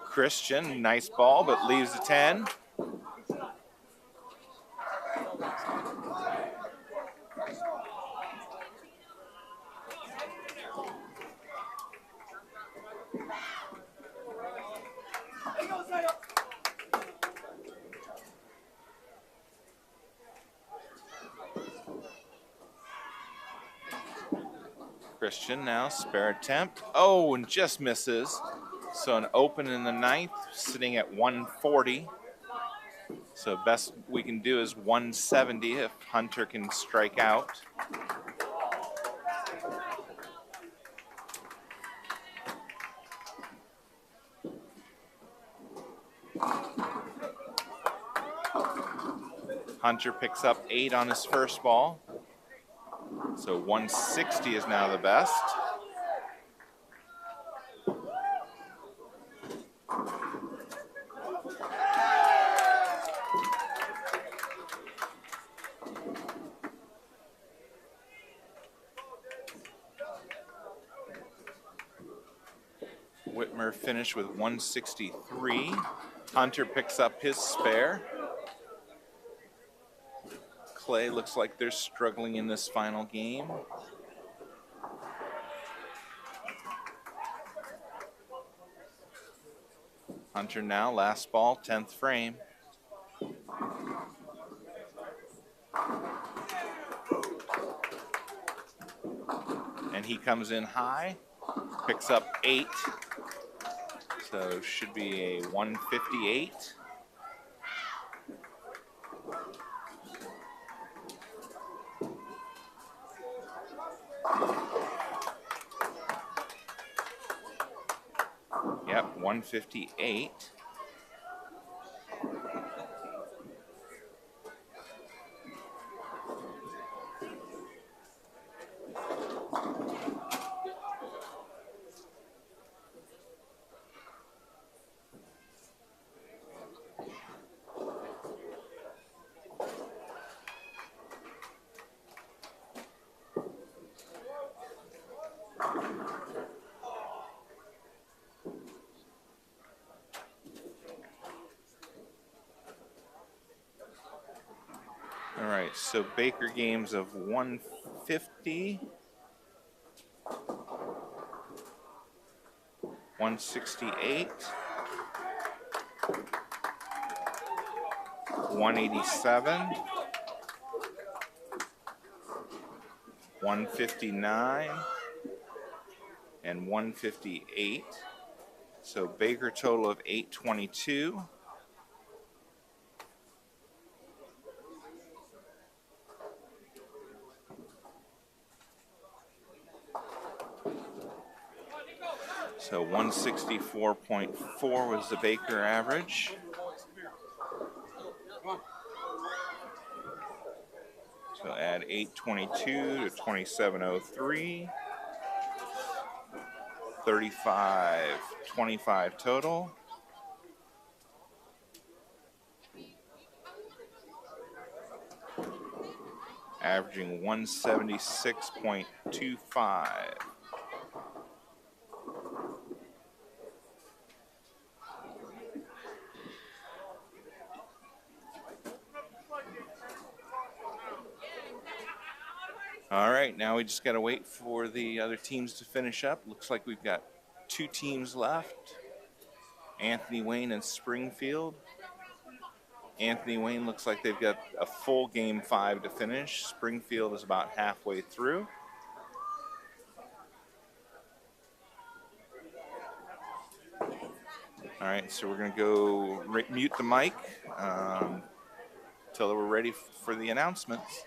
S1: Christian, nice ball, but leaves a 10. Christian now, spare attempt. Oh, and just misses. So an open in the 9th, sitting at 140. So best we can do is 170 if Hunter can strike out. Hunter picks up 8 on his first ball. So 160 is now the best. Whitmer finished with 163. Hunter picks up his spare. Clay looks like they're struggling in this final game. Hunter now, last ball, 10th frame. And he comes in high, picks up 8. So should be a 158. Yep, 158. All right, so Baker games of 150, 168, 187, 159, and 158. So Baker total of 822. So 164.4 was the Baker average. So add 822 to 2703. 3525 total. Averaging 176.25. All right, now we just got to wait for the other teams to finish up. Looks like we've got 2 teams left. Anthony Wayne and Springfield. Anthony Wayne looks like they've got a full game 5 to finish. Springfield is about halfway through. All right, so we're going to go mute the mic until we're ready for the announcements.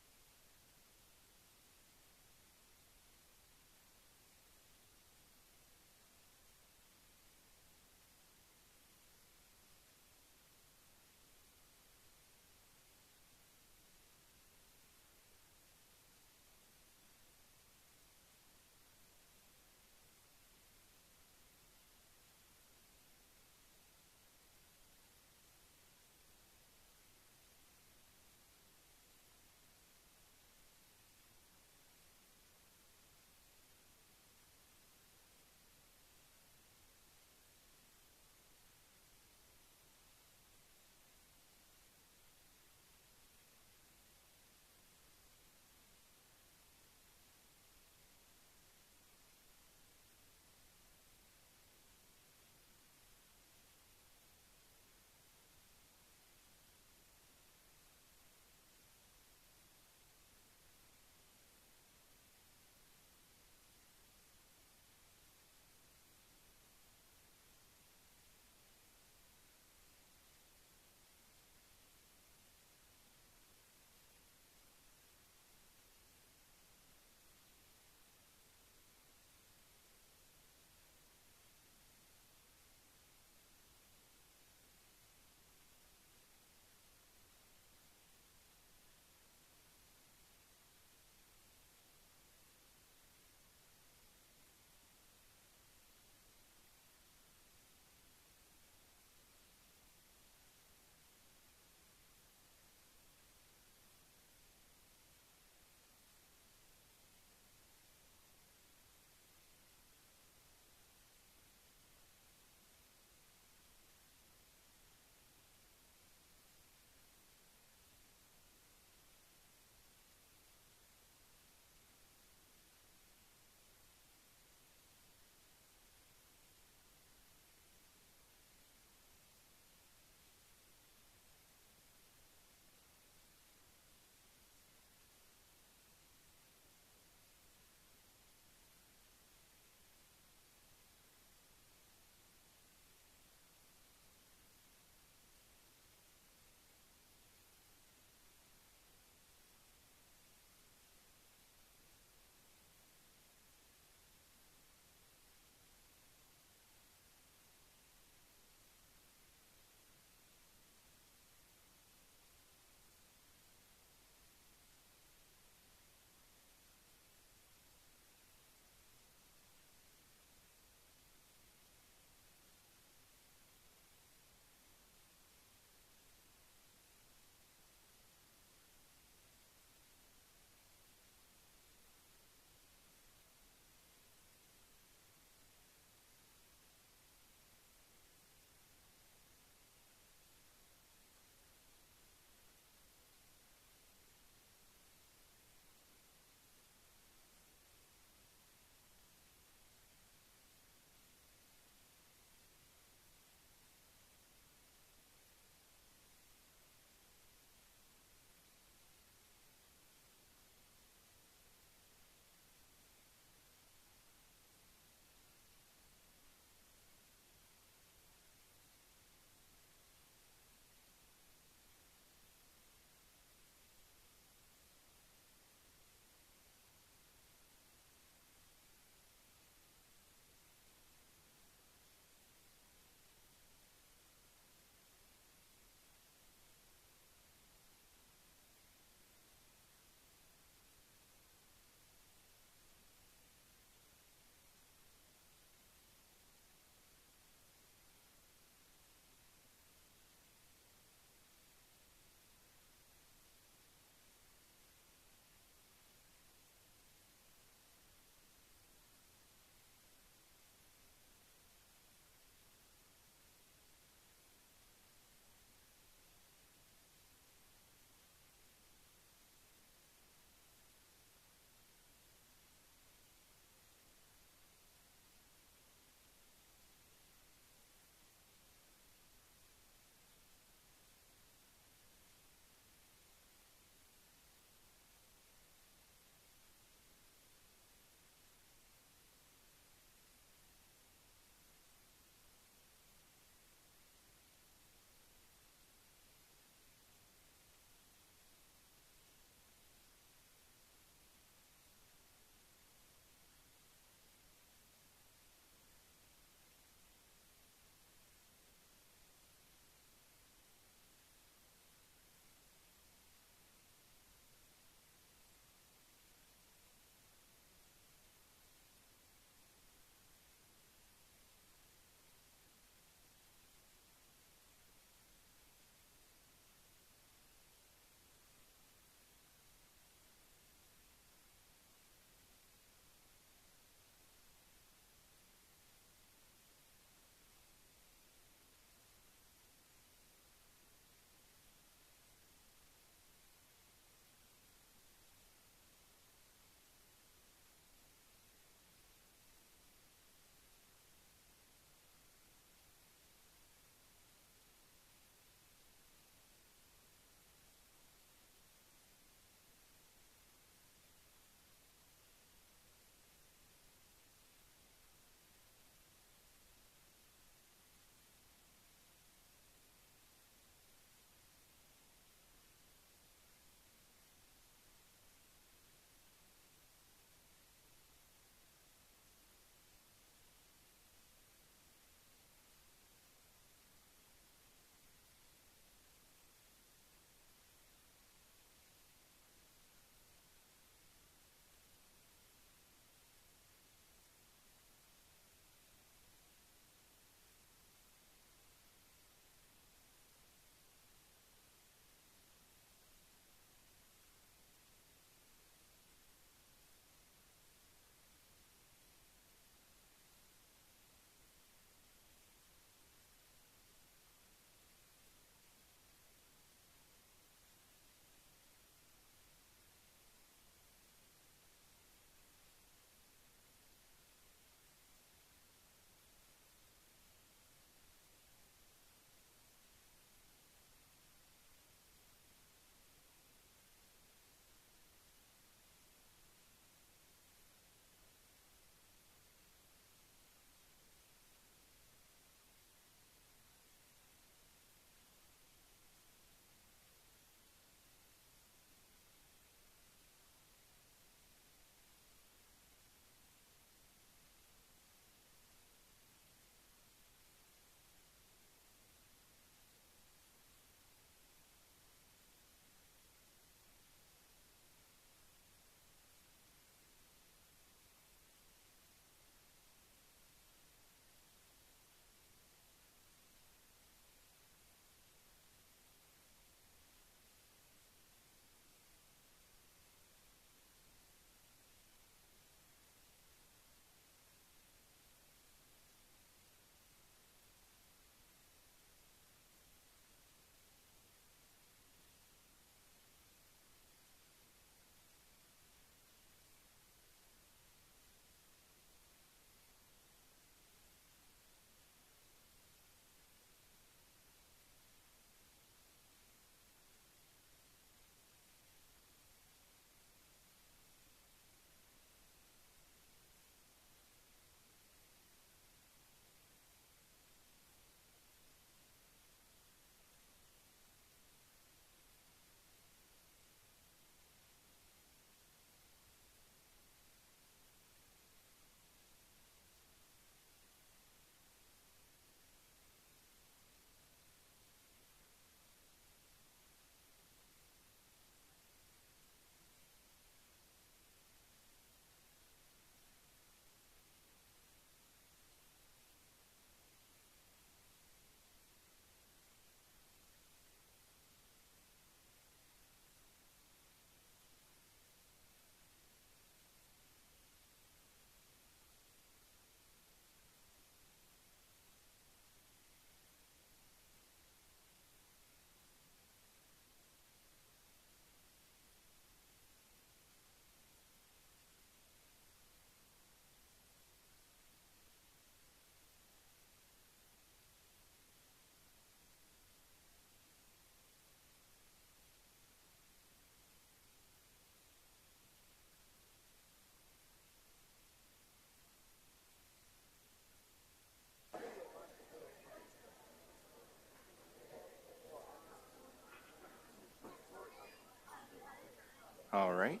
S1: All right.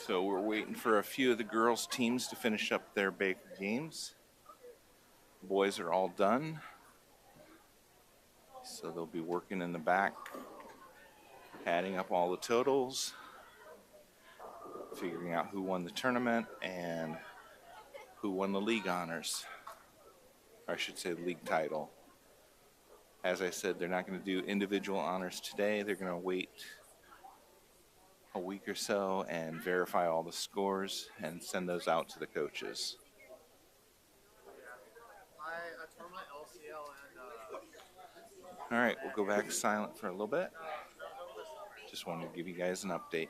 S1: So we're waiting for a few of the girls' teams to finish up their Baker games. Boys are all done. So they'll be working in the back, adding up all the totals, figuring out who won the tournament and who won the league honors. Or I should say the league title. As I said, they're not going to do individual honors today. They're going to wait a week or so and verify all the scores and send those out to the coaches.
S4: I tore my LCL and
S1: All right, we'll go back silent for a little bit. Just wanted to give you guys an update.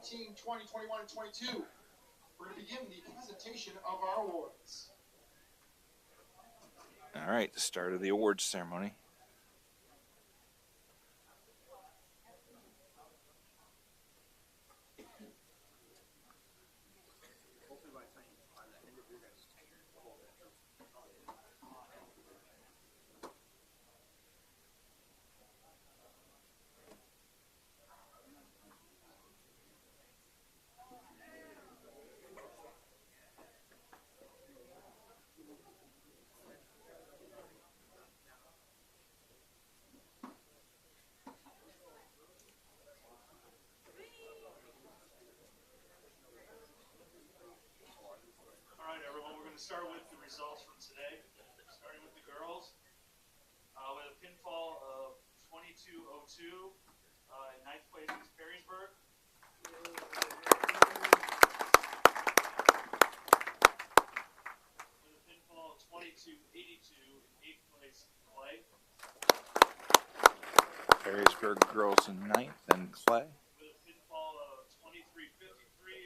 S2: 2019, 20, 21, and 22. We're going to begin the presentation of our awards.
S1: All right, the start of the awards ceremony.
S5: All right, everyone, we're going to start with the results from today. Starting with the girls, with a pinfall of 22-02. In ninth place is Perrysburg. With a pinfall of 22-82. In eighth place, Clay.
S1: Perrysburg girls in ninth, and Clay.
S5: With a pinfall of 23-53.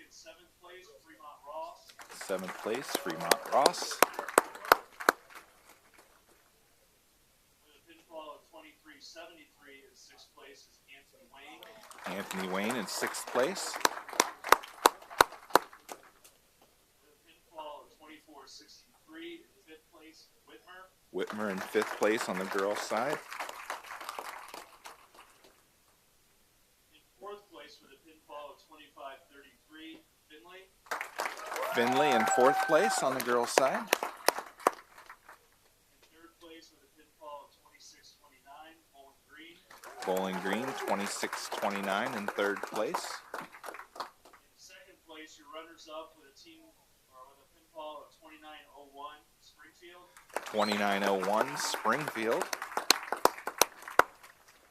S5: In seventh place, Fremont Ross.
S1: Seventh place, Fremont Ross.
S5: With a pinfall of 23-73. In sixth place is Anthony Wayne.
S1: Anthony Wayne in sixth place.
S5: With a pinfall of 24-63. In fifth place, Whitmer.
S1: Whitmer in fifth place on the girls' side.
S5: In fourth place with a pinfall of 25-33, Finley.
S1: Finley in fourth place on the girls' side.
S5: In third place with a pinfall of 26-29, Bowling Green.
S1: Bowling Green 26-29 in third place.
S5: In second place, your runners-up with a pinfall of 29-01, Springfield.
S1: 29-01 Springfield.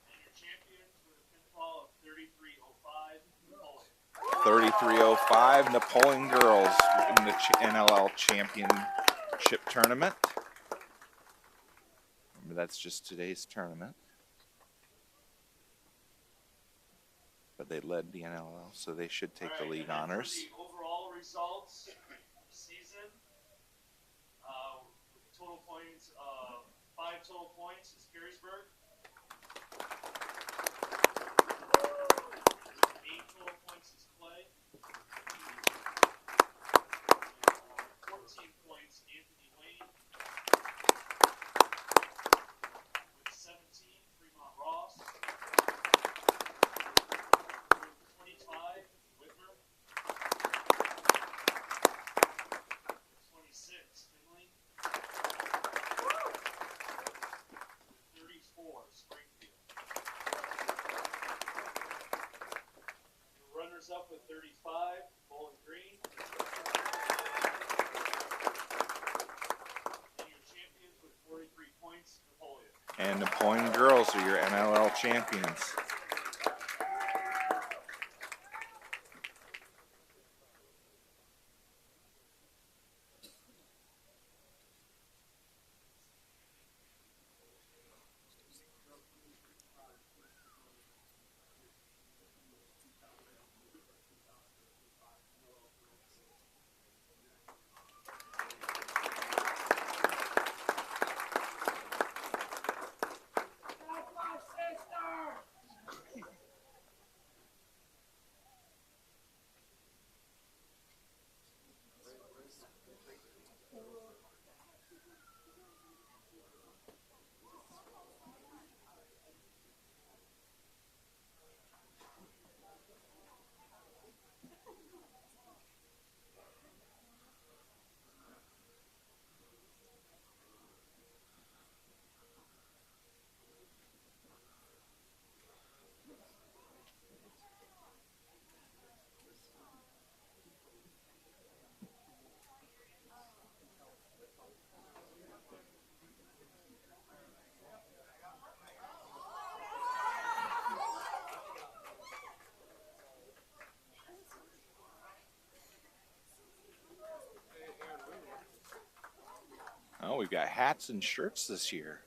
S5: And your champions with a pinfall of 33-05, Napoleon.
S1: 33-05 Napoleon girls in the NLL Championship tournament. Remember, that's just today's tournament. But they led the NLL, so they should take the league honors.
S5: For the overall results of the season, with total points, 5 total points is Perrysburg. 8 total points is Clay. 14 points, Anthony Wayne. With 17, Fremont Ross. With 25, Whitmer. With 26, Finley. With 34, Springfield. Your runners-up with 35, Bowling Green. And your champions with 43 points, Napoleon.
S1: And Napoleon girls are your NLL champions. Oh, we've got hats and shirts this year.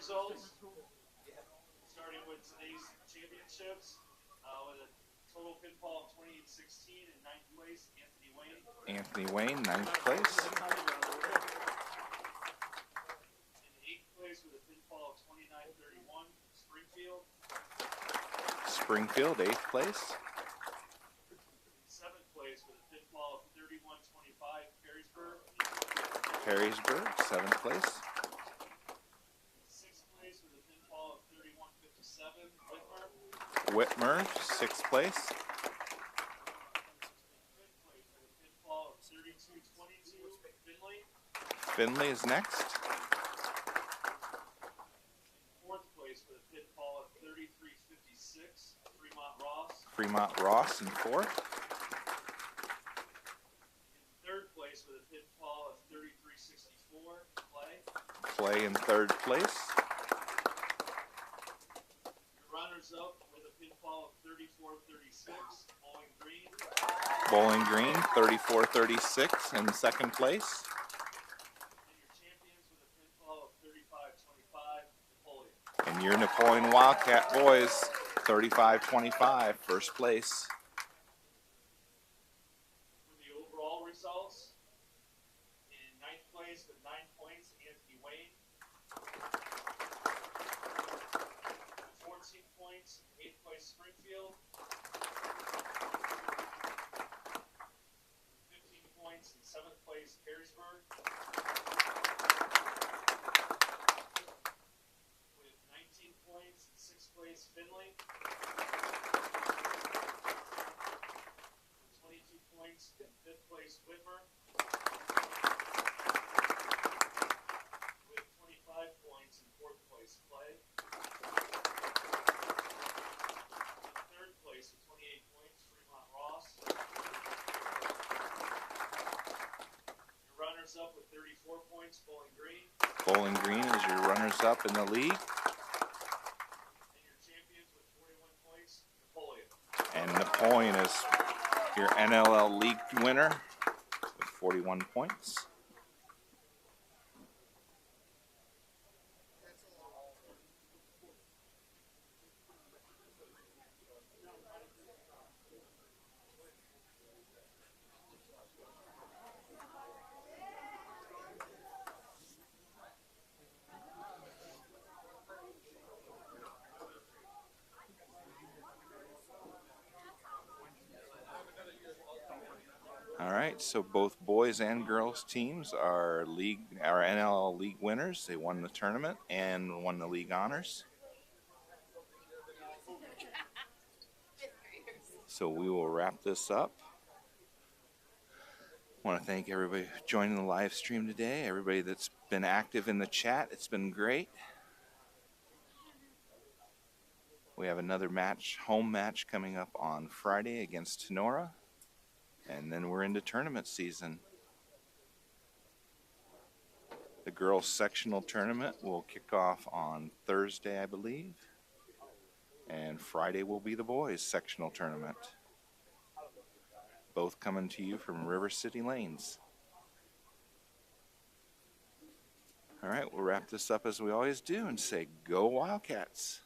S5: results, starting with today's championships, with a total pinfall of 28-16 in 9th place, Anthony Wayne.
S1: Anthony Wayne, 9th place.
S5: In 8th place with a pinfall of 29-31, Springfield.
S1: Springfield, 8th place.
S5: 7th place with a pinfall of 31-25, Perrysburg.
S1: Perrysburg, 7th place.
S5: 6th place with a pinfall of 31-57, Whitmer.
S1: Whitmer, 6th place.
S5: 5th place with a pinfall of 32-22, Finley.
S1: Finley is next.
S5: 4th place with a pinfall of 33-56, Fremont Ross.
S1: Fremont Ross in 4th.
S5: In 3rd place with a pinfall of 33-64, Clay.
S1: Clay in 3rd place.
S5: Your runners-up with a pinfall of 34-36, Bowling Green.
S1: Bowling Green, 34-36 in 2nd place.
S5: And your champions with a pinfall of 35-25, Napoleon.
S1: And your Napoleon Wildcat boys, 35-25, 1st place.
S5: For the overall results, in 9th place with 9 points, Anthony Wayne. 14 points, 8th place, Springfield. 15 points in 7th place, Perrysburg. With 19 points in 6th place, Finley. 22 points in 5th place, Whitmer. With 25 points in 4th place, Clay. In 3rd place with 28 points, Fremont Ross. Your runners-up with 34 points, Bowling Green.
S1: Bowling Green is your runners-up in the league.
S5: And your champions with 41 points, Napoleon.
S1: And Napoleon is your NLL League winner with 41 points. All right, so both boys and girls teams are NLL League winners. They won the tournament and won the league honors. So we will wrap this up. I want to thank everybody for joining the live stream today, everybody that's been active in the chat. It's been great. We have another match, home match, coming up on Friday against Tenora. And then we're into tournament season. The girls' sectional tournament will kick off on Thursday, I believe. And Friday will be the boys' sectional tournament. Both coming to you from River City Lanes. All right, we'll wrap this up as we always do and say, go Wildcats.